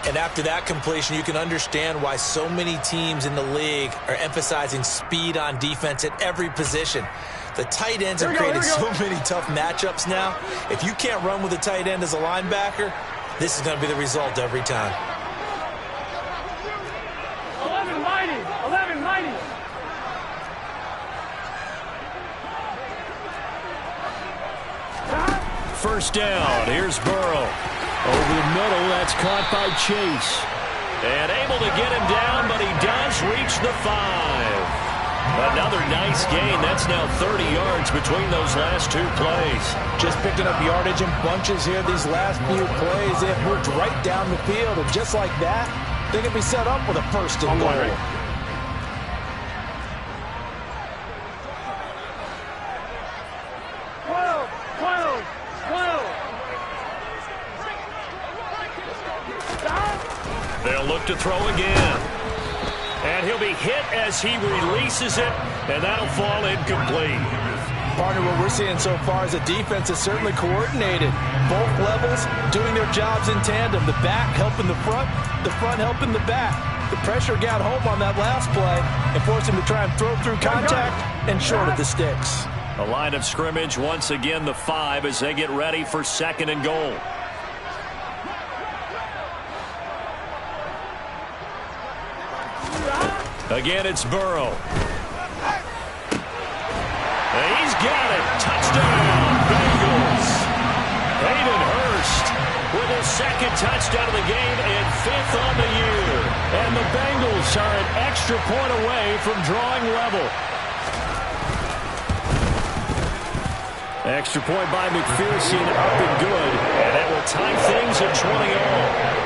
And after that completion, you can understand why so many teams in the league are emphasizing speed on defense at every position. The tight ends have created so many tough matchups now. If you can't run with a tight end as a linebacker, this is going to be the result every time. 11 mighty. 11 mighty. First down. Here's Burrow. Over the middle, that's caught by Chase. And able to get him down, but he does reach the 5. Another nice gain. That's now 30 yards between those last 2 plays. Just picking up yardage in bunches here these last few plays. They have moved right down the field, and just like that, they can be set up with a first and goal. They'll look to throw again. And he'll be hit as he releases it, and that'll fall incomplete. Partner, what we're seeing so far is the defense is certainly coordinated. Both levels doing their jobs in tandem. The back helping the front helping the back. The pressure got home on that last play and forced him to try and throw through contact and short of the sticks. A line of scrimmage, once again the 5 as they get ready for second and goal. Again, it's Burrow. He's got it. Touchdown, Bengals. Hayden Hurst with his second touchdown of the game and 5th on the year. And the Bengals are an extra point away from drawing level. Extra point by McPherson, up and good. And that will tie things at 20 all.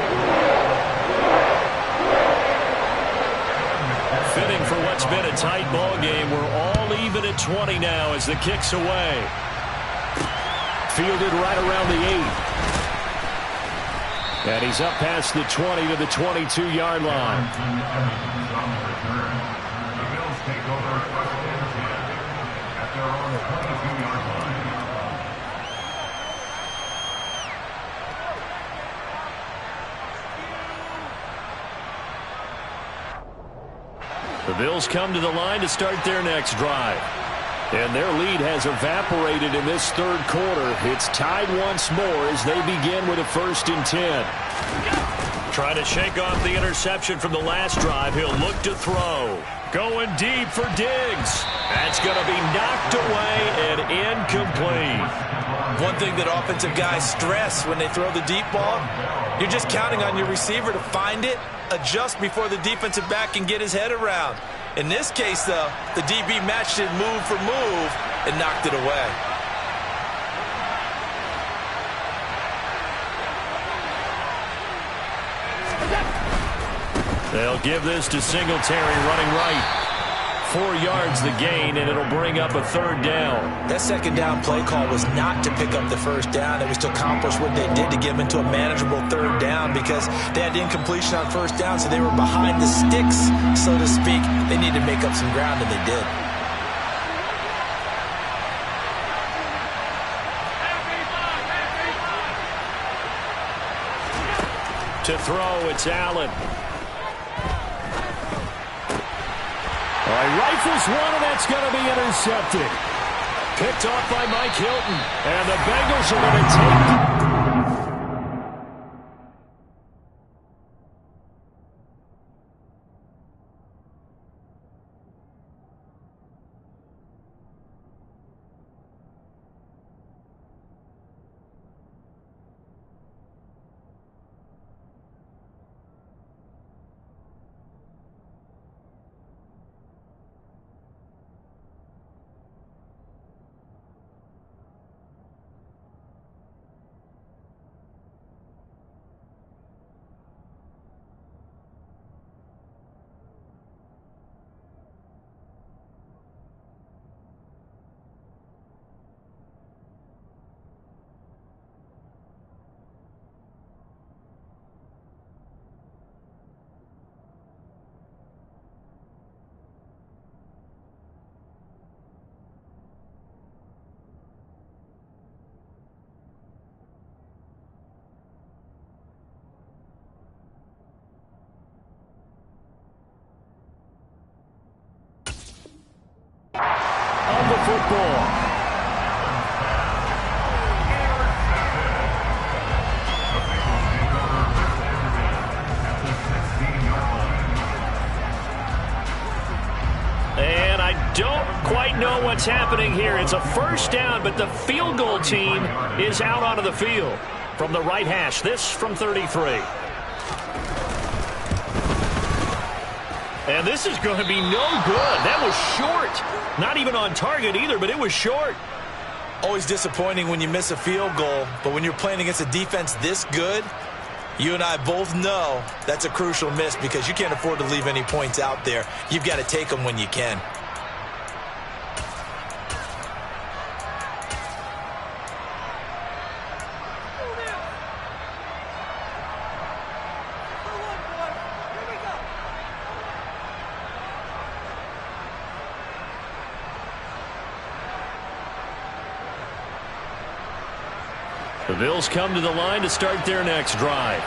Fitting for what's been a tight ball game. We're all even at 20 now as the kick's away. Fielded right around the 8. And he's up past the 20 to the 22-yard line. The Bills take over first and 10 at their own 22-yard line. The Bills come to the line to start their next drive. And their lead has evaporated in this third quarter. It's tied once more as they begin with a 1st and 10. Trying to shake off the interception from the last drive. He'll look to throw. Going deep for Diggs. That's going to be knocked away and incomplete. One thing that offensive guys stress when they throw the deep ball, you're just counting on your receiver to find it, adjust before the defensive back can get his head around. In this case, though, the DB matched it move for move and knocked it away. They'll give this to Singletary running right. 4 yards the gain, and it'll bring up a 3rd down. That 2nd down play call was not to pick up the 1st down. It was to accomplish what they did to get them into a manageable 3rd down because they had incompletion on 1st down, so they were behind the sticks, so to speak. They needed to make up some ground, and they did. To throw, it's Allen. All right, rifles one, and that's going to be intercepted. Picked off by Mike Hilton. And the Bengals are going to take... of the football. And I don't quite know what's happening here. It's a 1st down, but the field goal team is out onto the field from the right hash. This from 33. And this is going to be no good. That was short. Not even on target either, but it was short. Always disappointing when you miss a field goal, but when you're playing against a defense this good, you and I both know that's a crucial miss because you can't afford to leave any points out there. You've got to take them when you can. The Bills come to the line to start their next drive.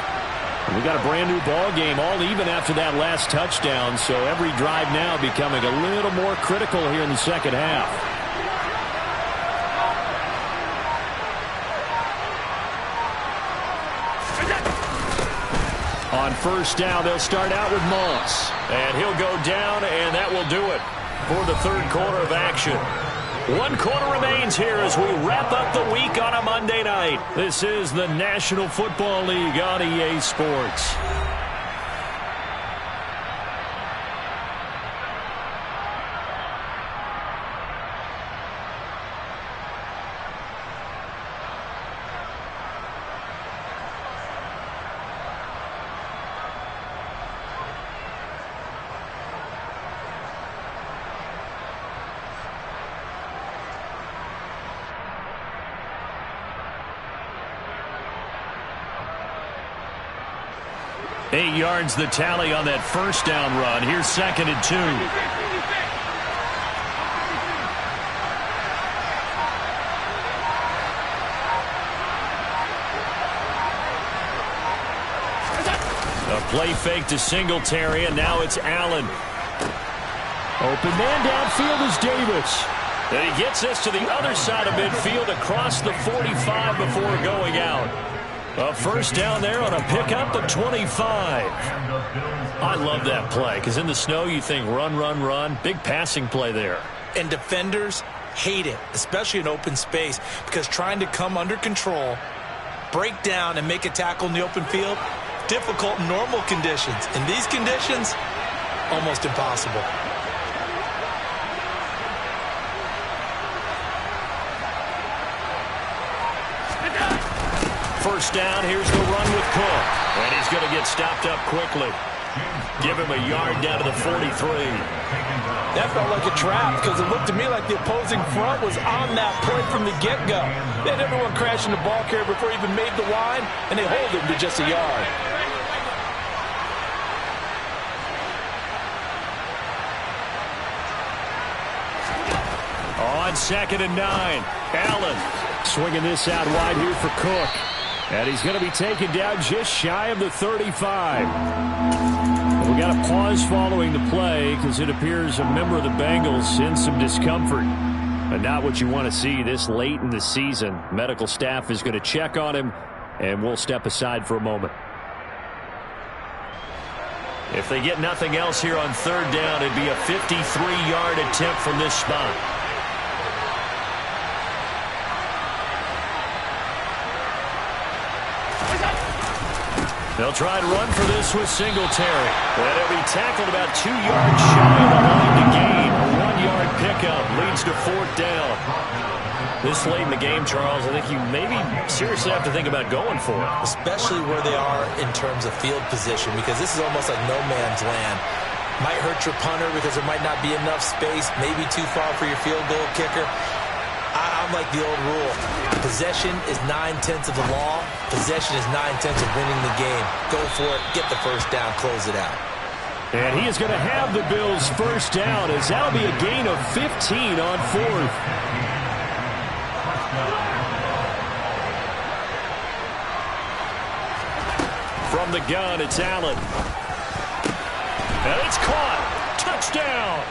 And we got a brand new ball game, all even after that last touchdown, so every drive now becoming a little more critical here in the 2nd half. On 1st down, they'll start out with Moss. And he'll go down, and that will do it for the 3rd quarter of action. 1 quarter remains here as we wrap up the week on a Monday night. This is the National Football League on EA Sports. Eight yards the tally on that 1st down run. Here's 2nd and 2. A play fake to Singletary, and now it's Allen. Open man downfield is Davis. And he gets this to the other side of midfield across the 45 before going out. A 1st down there on a pickup of 25. I love that play because in the snow you think run, run, run. Big passing play there. And defenders hate it, especially in open space, because trying to come under control, break down, and make a tackle in the open field, difficult in normal conditions. In these conditions, almost impossible. First down, here's the run with Cook. And he's going to get stopped up quickly. Give him a yard down to the 43. That felt like a trap because it looked to me like the opposing front was on that point from the get-go. They had everyone crashing the ball carrier before he even made the line, and they hold him to just a yard. On 2nd and 9, Allen swinging this out wide here for Cook. And he's going to be taken down just shy of the 35. And we got a pause following the play because it appears a member of the Bengals in some discomfort. But not what you want to see this late in the season. Medical staff is going to check on him, and we'll step aside for a moment. If they get nothing else here on 3rd down, it'd be a 53-yard attempt from this spot. They'll try and run for this with Singletary. And he'll be tackled about 2 yards shy of the line to gain. A 1-yard pickup leads to 4th down. This late in the game, Charles, I think you maybe seriously have to think about going for it. Especially where they are in terms of field position, because this is almost like no man's land. Might hurt your punter because there might not be enough space, maybe too far for your field goal kicker. I'm like the old rule. Possession is 9/10 of the law. Possession is 9/10 of winning the game. Go for it. Get the first down. Close it out. And he is going to have the Bills' first down as that'll be a gain of 15 on 4th. From the gun, it's Allen. And it's caught. Touchdown.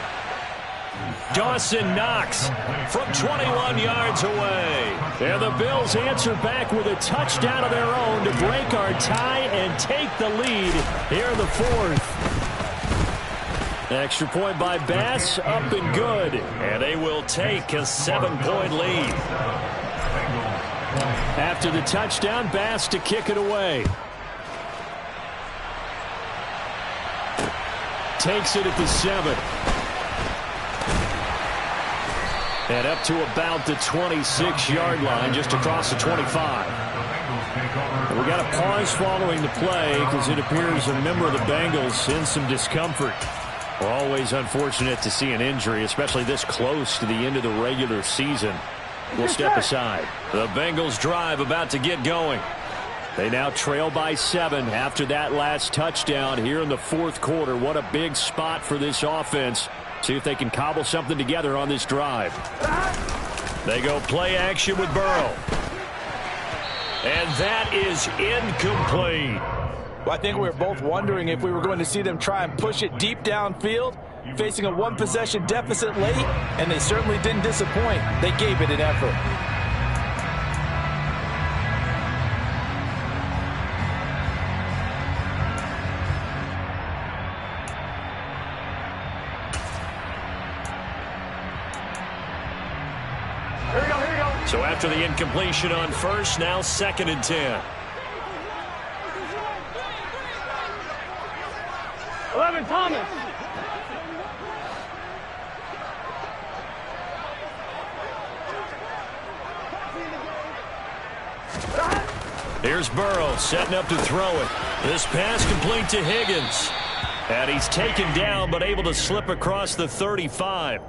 Dawson Knox from 21 yards away. And the Bills answer back with a touchdown of their own to break our tie and take the lead here in the 4th. Extra point by Bass, up and good. And they will take a 7-point lead. After the touchdown, Bass to kick it away. Takes it at the 7. And up to about the 26-yard line, just across the 25. We got a pause following the play because it appears a member of the Bengals in some discomfort. We're always unfortunate to see an injury, especially this close to the end of the regular season. We'll step aside. The Bengals drive about to get going. They now trail by 7 after that last touchdown here in the 4th quarter. What a big spot for this offense. See if they can cobble something together on this drive. They go play action with Burrow. And that is incomplete. Well, I think we were both wondering if we were going to see them try and push it deep downfield, facing a 1-possession deficit late, and they certainly didn't disappoint. They gave it an effort. So after the incompletion on 1st, now 2nd and 10. 11, Thomas. Here's Burrow setting up to throw it. This pass complete to Higgins. And he's taken down but able to slip across the 35.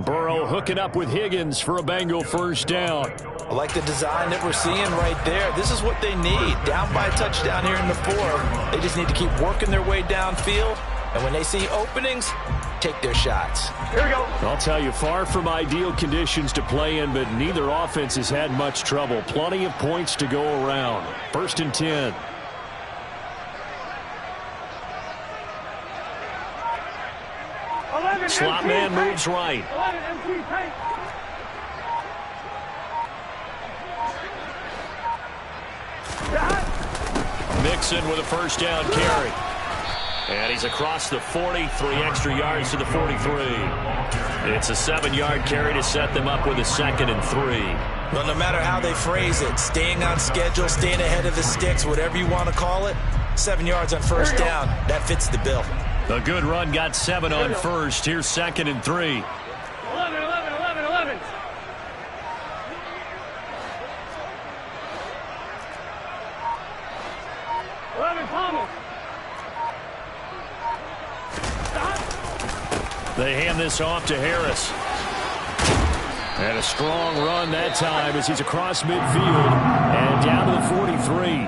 Burrow hooking up with Higgins for a Bengal first down. I like the design that we're seeing right there. This is what they need. Down by a touchdown here in the 4th. They just need to keep working their way downfield. And when they see openings, take their shots. Here we go. I'll tell you, far from ideal conditions to play in, but neither offense has had much trouble. Plenty of points to go around. 1st and 10. Slot man moves right. Mixon with a first down carry. And he's across the 40, 3 extra yards to the 43. It's a 7-yard carry to set them up with a 2nd and 3. Well, no matter how they phrase it, staying on schedule, staying ahead of the sticks, whatever you want to call it, 7 yards on first down, that fits the bill. A good run got 7 on 1st. Here's 2nd and 3. 11, 11, 11, 11. Thomas. They hand this off to Harris. And a strong run that time as he's across midfield and down to the 43.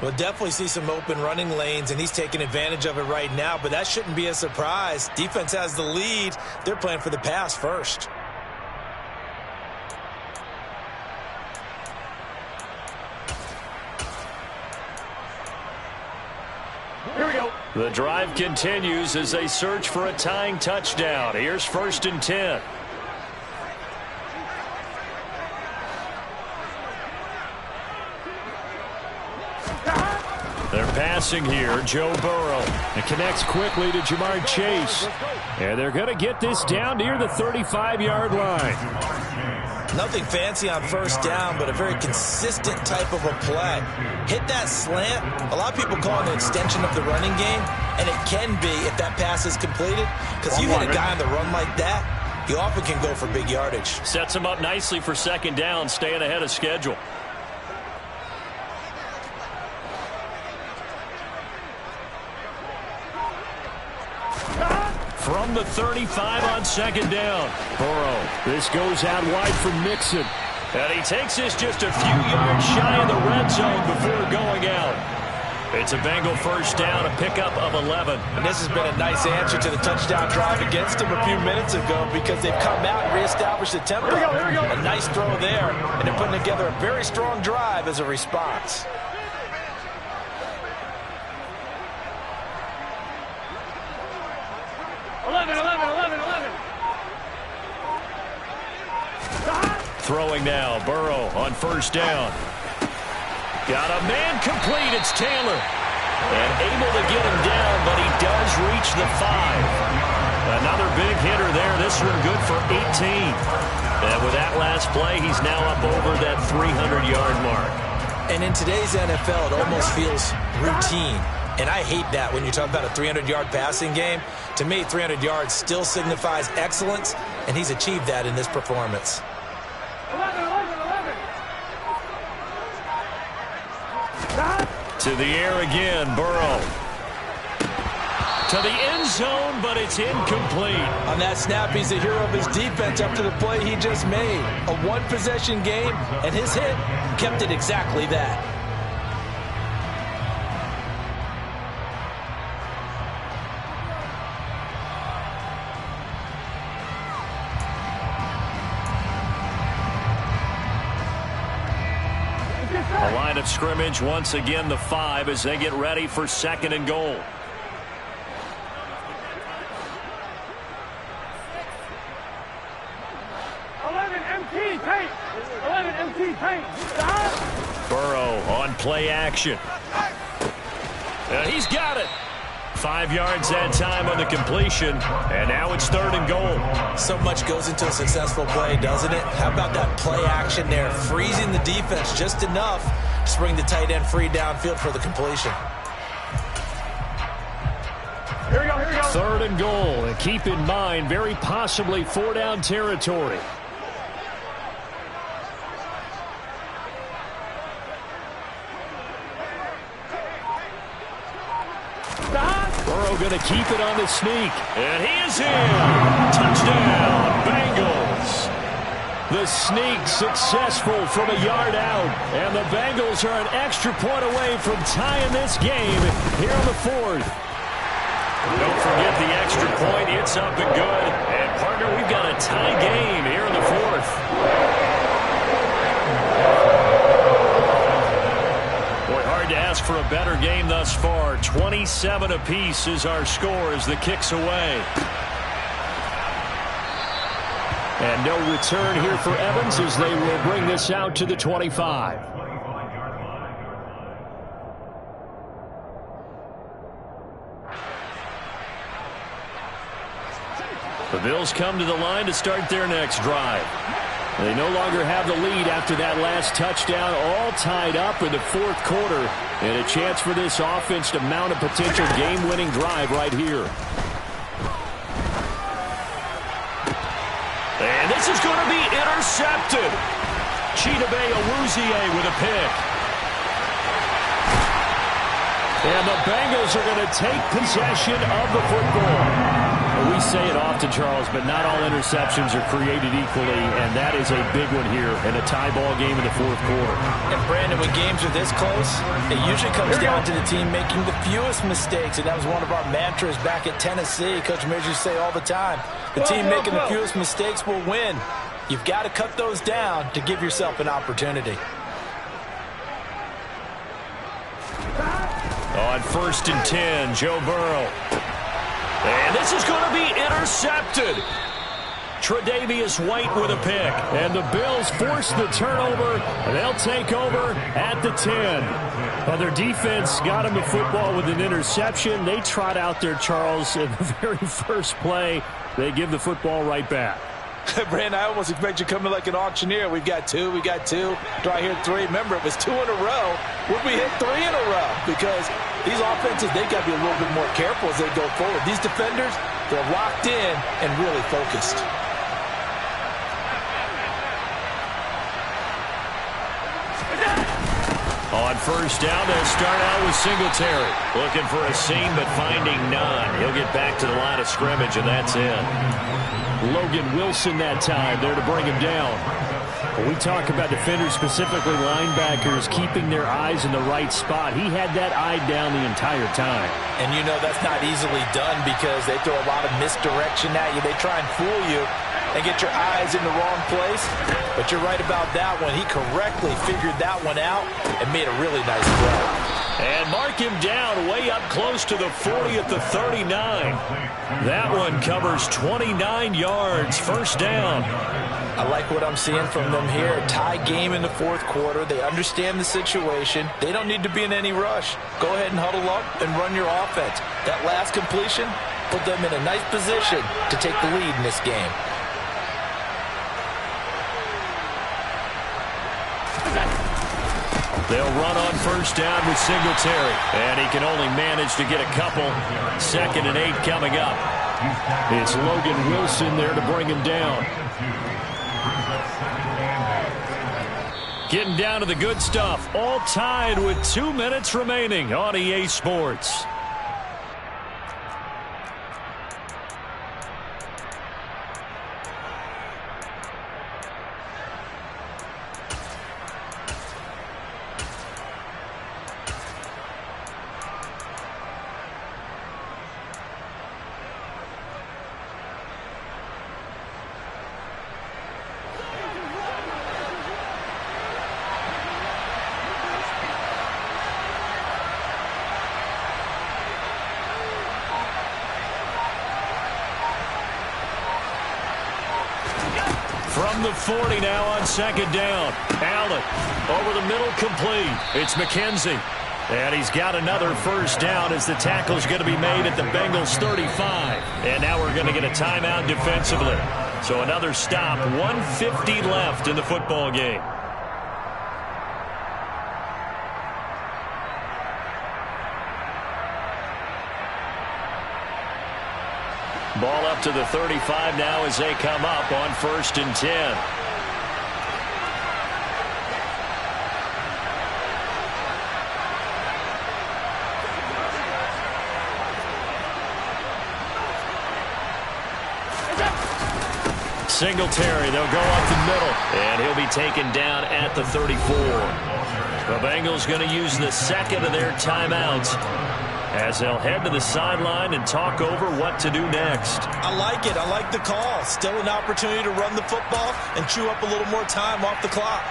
We'll definitely see some open running lanes, and he's taking advantage of it right now, but that shouldn't be a surprise. Defense has the lead. They're playing for the pass first. Here we go. The drive continues as they search for a tying touchdown. Here's 1st and 10. They're passing here. Joe Burrow. It connects quickly to Jamar Chase. And they're going to get this down near the 35-yard line. Nothing fancy on 1st down, but a very consistent type of a play. Hit that slant. A lot of people call it an extension of the running game, and it can be if that pass is completed, because you hit a guy on the run like that, he often can go for big yardage. Sets him up nicely for 2nd down, staying ahead of schedule. From the 35 on 2nd down. Burrow. This goes out wide for Mixon. And he takes this just a few yards shy of the red zone before going out. It's a Bengal 1st down, a pickup of 11. And this has been a nice answer to the touchdown drive against him a few minutes ago, because they've come out and reestablished the tempo. Here we go. A nice throw there, and they're putting together a very strong drive as a response. Throwing now, Burrow on 1st down. Got a man complete, it's Taylor. And able to get him down, but he does reach the 5. Another big hitter there, this one good for 18. And with that last play, he's now up over that 300-yard mark. And in today's NFL, it almost feels routine. And I hate that when you talk about a 300-yard passing game. To me, 300 yards still signifies excellence, and he's achieved that in this performance. 11. To the air again, Burrow. To the end zone, but it's incomplete. On that snap, he's the hero of his defense up to the play he just made. A one-possession game, and his hit kept it exactly that. A line of scrimmage, once again the 5 as they get ready for 2nd and goal. Burrow on play action. And he's got it. 5 yards that time on the completion, and now it's 3rd and goal. So much goes into a successful play, doesn't it? How about that play action there, freezing the defense just enough to bring the tight end free downfield for the completion. Here we go. 3rd and goal, and keep in mind, very possibly 4-down territory. Burrow going to keep it on the sneak. And he is in. Touchdown, Bengals. The sneak successful from a yard out. And the Bengals are an extra point away from tying this game here on the 4th. Don't forget the extra point. It's up and good. And, partner, we've got a tie game here in the 4th. To ask for a better game thus far. 27 apiece is our score as the kick's away. And no return here for Evans as they will bring this out to the 25. The Bills come to the line to start their next drive. They no longer have the lead after that last touchdown, all tied up in the 4th quarter, and a chance for this offense to mount a potential game-winning drive right here. And this is going to be intercepted. Chidobe Awuzie with a pick. And the Bengals are going to take possession of the football. We say it often, Charles, but not all interceptions are created equally, and that is a big one here in a tie ball game in the fourth quarter. And, Brandon, when games are this close, it usually comes down to the team making the fewest mistakes, and that was one of our mantras back at Tennessee. Coach Mears used to say all the time, the team making the fewest mistakes will win. You've got to cut those down to give yourself an opportunity. On 1st and 10, Joe Burrow. And this is going to be intercepted. Tre'Davious White with a pick. And the Bills force the turnover. And they'll take over at the 10. Well, their defense got him the football with an interception. They trot out there, Charles, in the very first play. They give the football right back. Brandon, I almost expect you to come in like an auctioneer. We've got two. Do I hear three? Remember, it was 2 in a row. Would we hit 3 in a row? Because these offenses, they got to be a little bit more careful as they go forward. These defenders, they're locked in and really focused. On 1st down, they'll start out with Singletary. Looking for a seam, but finding none. He'll get back to the line of scrimmage, and that's it. Logan Wilson that time there to bring him down. When we talk about defenders, specifically linebackers, keeping their eyes in the right spot, he had that eye down the entire time. And you know that's not easily done because they throw a lot of misdirection at you. They try and fool you and get your eyes in the wrong place. But you're right about that one. He correctly figured that one out and made a really nice play. And mark him down way up close to the 40 at the 39. That one covers 29 yards. 1st down. I like what I'm seeing from them here. A tie game in the fourth quarter. They understand the situation. They don't need to be in any rush. Go ahead and huddle up and run your offense. That last completion put them in a nice position to take the lead in this game. They'll run on 1st down with Singletary. And he can only manage to get a couple. 2nd and 8 coming up. It's Logan Wilson there to bring him down. Getting down to the good stuff. All tied with 2 minutes remaining on EA Sports. From the 40 now on 2nd down. Allen over the middle, complete. It's McKenzie. And he's got another 1st down as the tackle's going to be made at the Bengals 35. And now we're going to get a timeout defensively. So another stop, 1:50 left in the football game. Ball up to the 35 now as they come up on 1st and 10. Singletary, they'll go up the middle, and he'll be taken down at the 34. The Bengals going to use the 2nd of their timeouts as they'll head to the sideline and talk over what to do next. I like it. I like the call. Still an opportunity to run the football and chew up a little more time off the clock.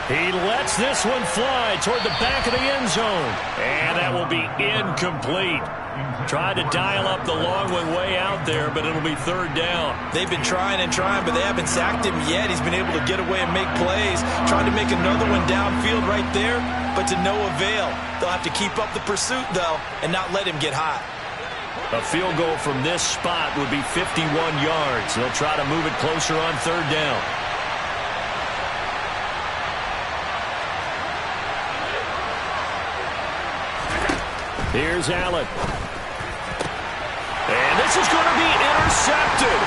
He lets this one fly toward the back of the end zone. And that will be incomplete. Tried to dial up the long one way out there, but it'll be 3rd down. They've been trying and trying, but they haven't sacked him yet. He's been able to get away and make plays. Trying to make another one downfield right there, but to no avail. They'll have to keep up the pursuit, though, and not let him get hot. A field goal from this spot would be 51 yards. They'll try to move it closer on third down. Here's Allen. And this is going to be intercepted.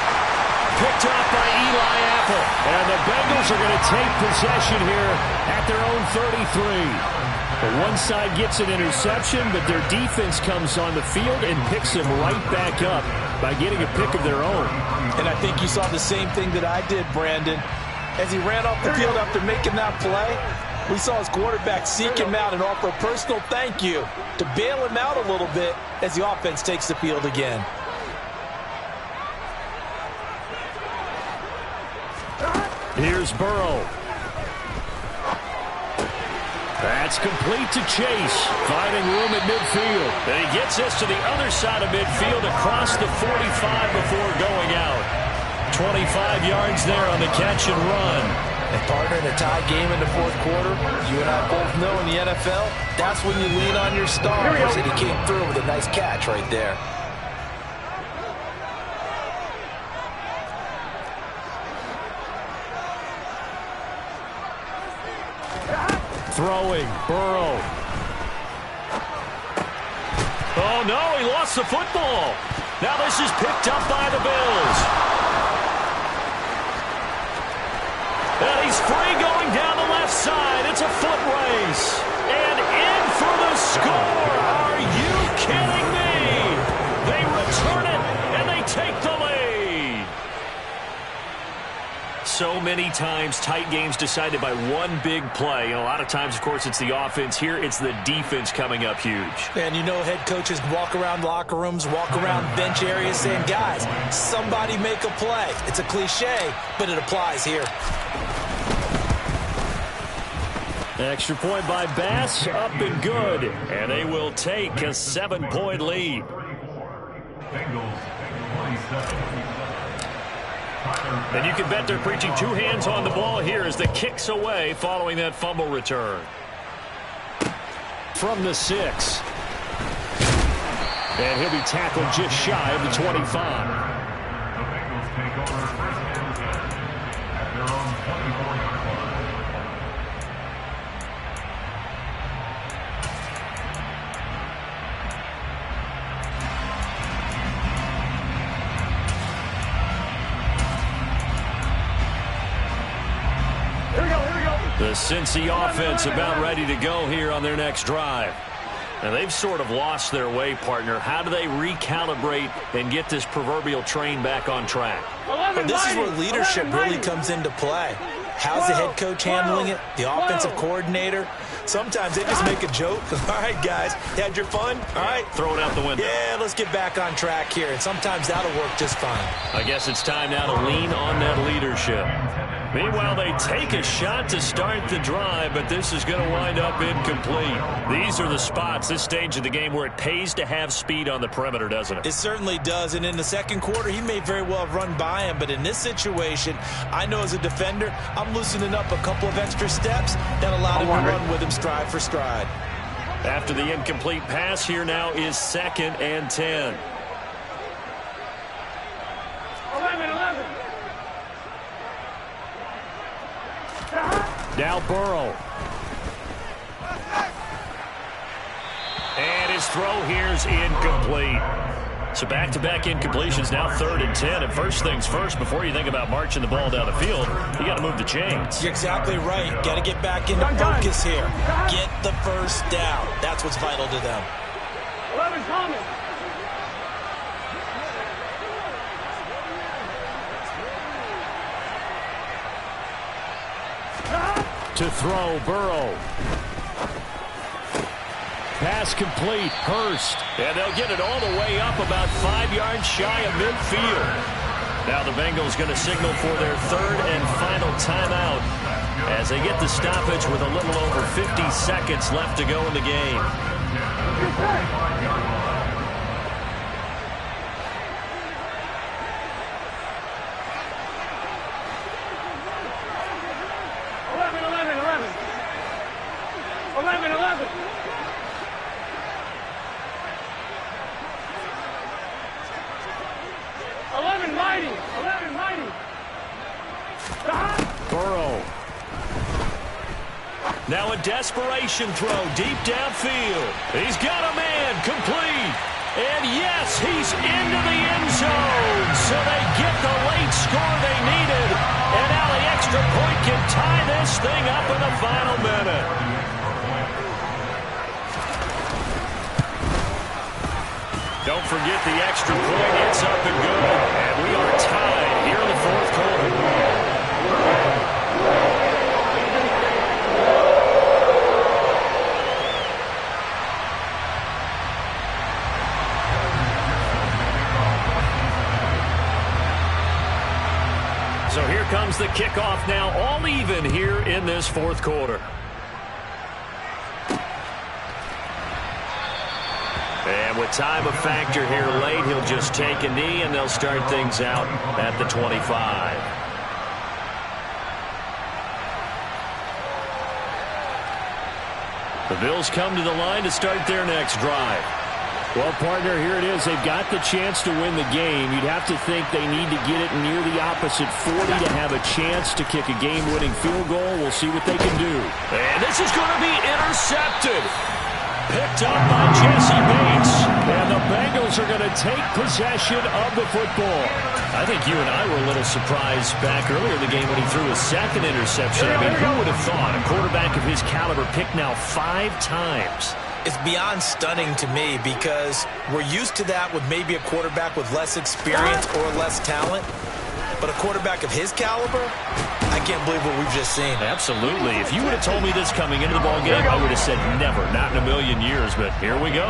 Picked off by Eli Apple. And the Bengals are going to take possession here at their own 33. One side gets an interception, but their defense comes on the field and picks them right back up by getting a pick of their own. And I think you saw the same thing that I did, Brandon. As he ran off the field after making that play, we saw his quarterback seek him out and offer a personal thank you to bail him out a little bit as the offense takes the field again. Here's Burrow. That's complete to Chase, finding room at midfield. And he gets this to the other side of midfield across the 45 before going out. 25 yards there on the catch and run. And partner, in a tie game in the fourth quarter, you and I both know in the NFL, that's when you lean on your stars. And he came through with a nice catch right there. Throwing, Burrow. Oh, no, he lost the football. Now this is picked up by the Bills. And he's free going down the left side. It's a foot race. And in for the score. Are you kidding me? They return it, and they take the lead. So many times, tight games decided by one big play. And a lot of times, of course, it's the offense. Here, it's the defense coming up huge. And you know head coaches walk around locker rooms, walk around bench areas saying, guys, somebody make a play. It's a cliche, but it applies here. Extra point by Bass, up and good. And they will take a 7-point lead. And you can bet they're preaching two hands on the ball here as the kick's away following that fumble return. From the 6. And he'll be tackled just shy of the 25. The Bengals take over first and 10 at their own 24-yard line. The Cincy offense about ready to go here on their next drive. And they've sort of lost their way, partner. How do they recalibrate and get this proverbial train back on track? And this is where leadership really comes into play. How's the head coach handling it? The offensive coordinator? Sometimes they just make a joke. All right, guys, you had your fun? All right. Throw it out the window. Yeah, let's get back on track here. And sometimes that'll work just fine. I guess it's time now to lean on that leadership. Meanwhile, they take a shot to start the drive, but this is going to wind up incomplete. These are the spots, this stage of the game, where it pays to have speed on the perimeter, doesn't it? It certainly does, and in the second quarter, he may very well have run by him, but in this situation, I know as a defender, I'm loosening up a couple of extra steps that allowed him to run with him stride for stride. After the incomplete pass, here now is 2nd and 10. 11. Now Burrow. And his throw here is incomplete. So back-to-back incompletions, now 3rd and 10. And first things first, before you think about marching the ball down the field, you got to move the chains. You're exactly right. Got to get back into focus here. Get the first down. That's what's vital to them. 11 coming. To throw, Burrow. Pass complete, Hurst. And they'll get it all the way up about 5 yards shy of midfield. Now the Bengals going to signal for their 3rd and final timeout as they get the stoppage with a little over 50 seconds left to go in the game. Now a desperation throw deep downfield. He's got a man, complete. And yes, he's into the end zone. So they get the late score they needed. And now the extra point can tie this thing up in the final minute. Don't forget the extra point. It's up and good. And we are tied here in the fourth quarter. So here comes the kickoff now, all even here in this fourth quarter. And with time a factor here late, he'll just take a knee and they'll start things out at the 25. The Bills come to the line to start their next drive. Well, partner, here it is. They've got the chance to win the game. You'd have to think they need to get it near the opposite 40 to have a chance to kick a game-winning field goal. We'll see what they can do. And this is going to be intercepted. Picked up by Jesse Bates. And the Bengals are going to take possession of the football. I think you and I were a little surprised back earlier in the game when he threw his second interception. I mean, who would have thought a quarterback of his caliber picked now 5 times? It's beyond stunning to me because we're used to that with maybe a quarterback with less experience or less talent. But a quarterback of his caliber, I can't believe what we've just seen. Absolutely. If you would have told me this coming into the ballgame, I would have said never, not in a million years. But here we go.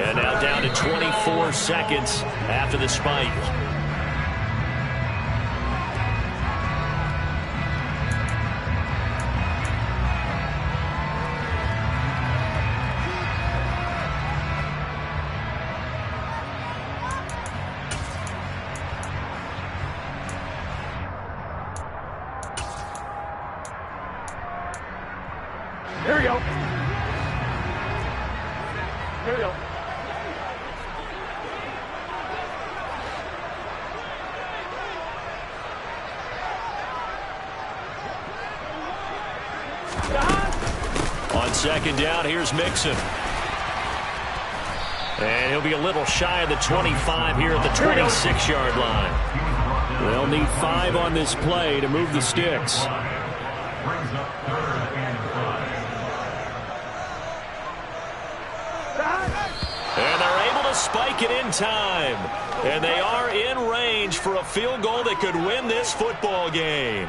And now down to 24 seconds after the spike. Here we go. Here we go. On second down, here's Mixon. And he'll be a little shy of the 25 here at the 26-yard line. They'll need 5 on this play to move the sticks. Brings up 3rd and 5. And they're able to spike it in time. And they are in range for a field goal that could win this football game.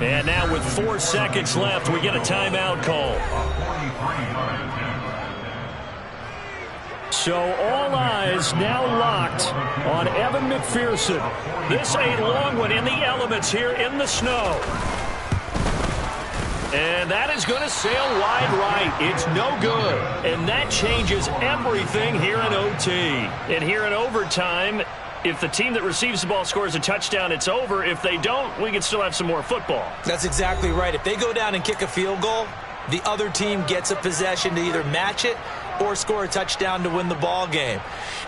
And now with 4 seconds left, we get a timeout call. So all eyes now locked on Evan McPherson. This a long one in the elements here in the snow. And that is going to sail wide right. It's no good. And that changes everything here in OT. And here in overtime, if the team that receives the ball scores a touchdown, it's over. If they don't, we can still have some more football. That's exactly right. If they go down and kick a field goal, the other team gets a possession to either match it or score a touchdown to win the ball game.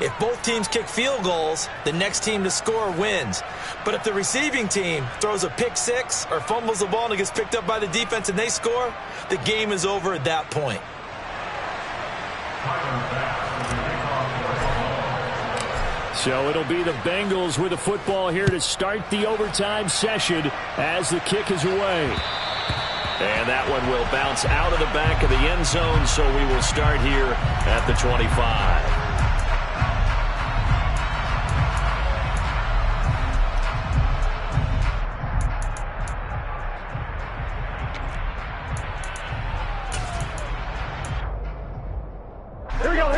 If both teams kick field goals, the next team to score wins. But if the receiving team throws a pick six or fumbles the ball and it gets picked up by the defense and they score, the game is over at that point. So it'll be the Bengals with the football here to start the overtime session as the kick is away. And that one will bounce out of the back of the end zone, so we will start here at the 25.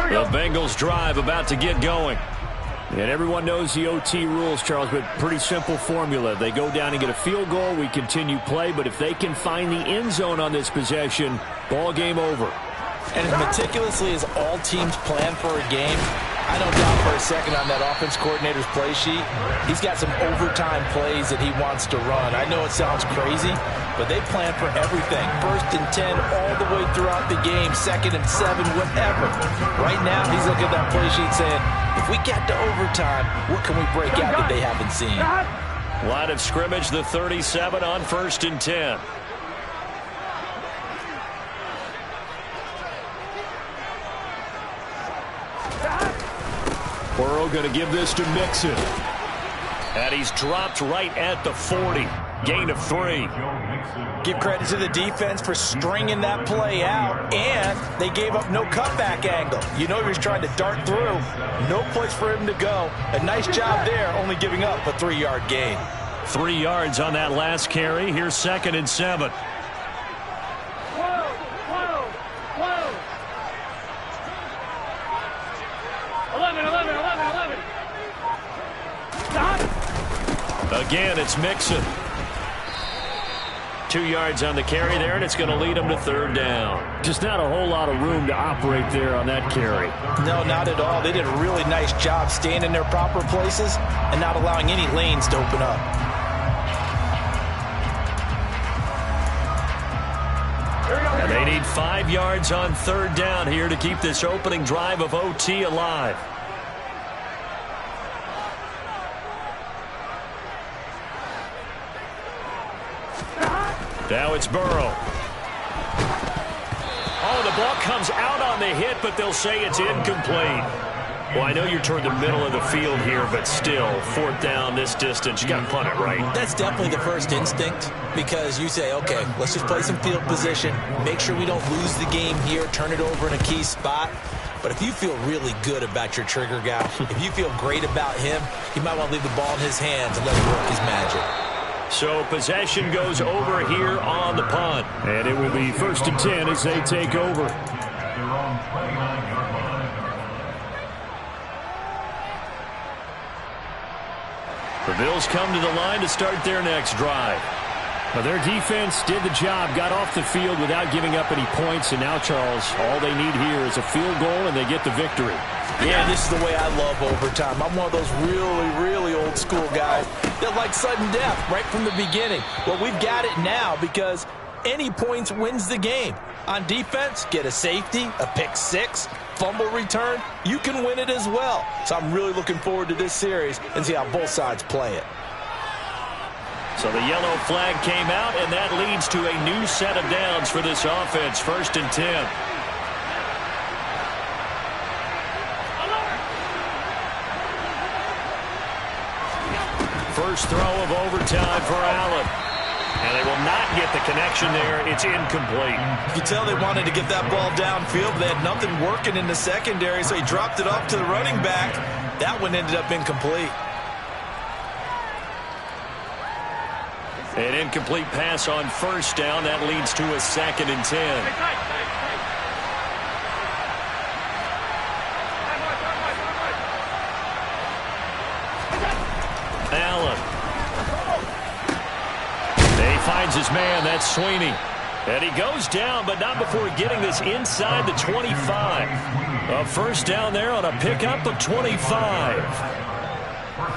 The Bengals drive about to get going. And everyone knows the OT rules, Charles, but pretty simple formula. They go down and get a field goal, we continue play, but if they can find the end zone on this possession, ball game over. And as meticulously as all teams plan for a game, I don't doubt for a second on that offense coordinator's play sheet, he's got some overtime plays that he wants to run. I know it sounds crazy, but they plan for everything. 1st and 10 all the way throughout the game, 2nd and 7, whatever. Right now, he's looking at that play sheet saying, if we get to overtime, what can we break out that they haven't seen? Line of scrimmage, the 37 on 1st and 10. Burrow going to give this to Mixon. And he's dropped right at the 40. Gain of 3. Give credit to the defense for stringing that play out, and they gave up no cutback angle. You know he was trying to dart through. No place for him to go. A nice job there, only giving up a 3-yard gain. 3 yards on that last carry. Here's 2nd and 7. Again, it's Mixon. 2 yards on the carry there, and it's going to lead them to 3rd down. Just not a whole lot of room to operate there on that carry. No, not at all. They did a really nice job staying in their proper places and not allowing any lanes to open up. And they need 5 yards on 3rd down here to keep this opening drive of OT alive. Now it's Burrow. Oh, the ball comes out on the hit, but they'll say it's incomplete. Well, I know you're toward the middle of the field here, but still, 4th down this distance, you got to punt it, right? That's definitely the first instinct, because you say, okay, let's just play some field position, make sure we don't lose the game here, turn it over in a key spot. But if you feel really good about your trigger guy, if you feel great about him, you might want to leave the ball in his hands and let him work his magic. So possession goes over here on the punt. And it will be 1st and 10 as they take over. The Bills come to the line to start their next drive. Well, their defense did the job, got off the field without giving up any points. And now, Charles, all they need here is a field goal and they get the victory. Yeah, this is the way I love overtime. I'm one of those really, really old school guys that like sudden death right from the beginning. Well, we've got it now because any points wins the game. On defense, get a safety, a pick 6, fumble return, you can win it as well. So I'm really looking forward to this series and see how both sides play it. So the yellow flag came out, and that leads to a new set of downs for this offense. 1st and 10. First throw of overtime for Allen. And they will not get the connection there. It's incomplete. You can tell they wanted to get that ball downfield, but they had nothing working in the secondary, so he dropped it off to the running back. That one ended up incomplete. An incomplete pass on 1st down. That leads to a 2nd and 10. Allen. He finds his man. That's Sweeney. And he goes down, but not before getting this inside the 25. A 1st down there on a pickup of 25.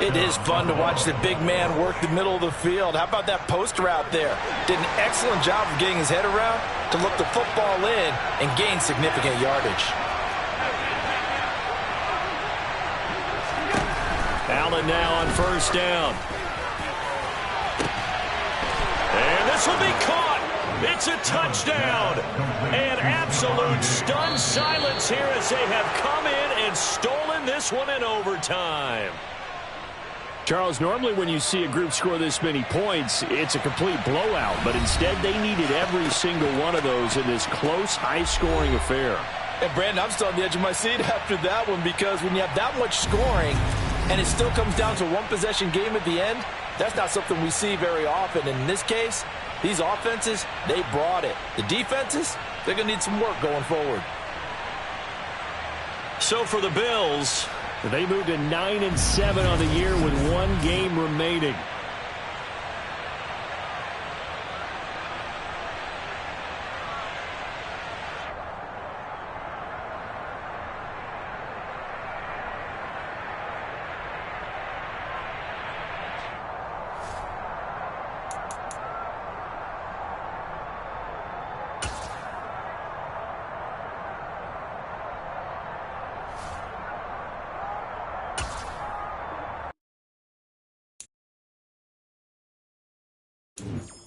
It is fun to watch the big man work the middle of the field. How about that post route there? Did an excellent job of getting his head around to look the football in and gain significant yardage. Allen now on 1st down. And this will be caught. It's a touchdown. An absolute stunned silence here as they have come in and stolen this one in overtime. Charles, normally when you see a group score this many points, it's a complete blowout. But instead, they needed every single one of those in this close, high-scoring affair. And, Brandon, I'm still on the edge of my seat after that one because when you have that much scoring and it still comes down to a one-possession game at the end, that's not something we see very often. And in this case, these offenses, they brought it. The defenses, they're going to need some work going forward. So for the Bills, they moved to 9-7 on the year with 1 game remaining. it.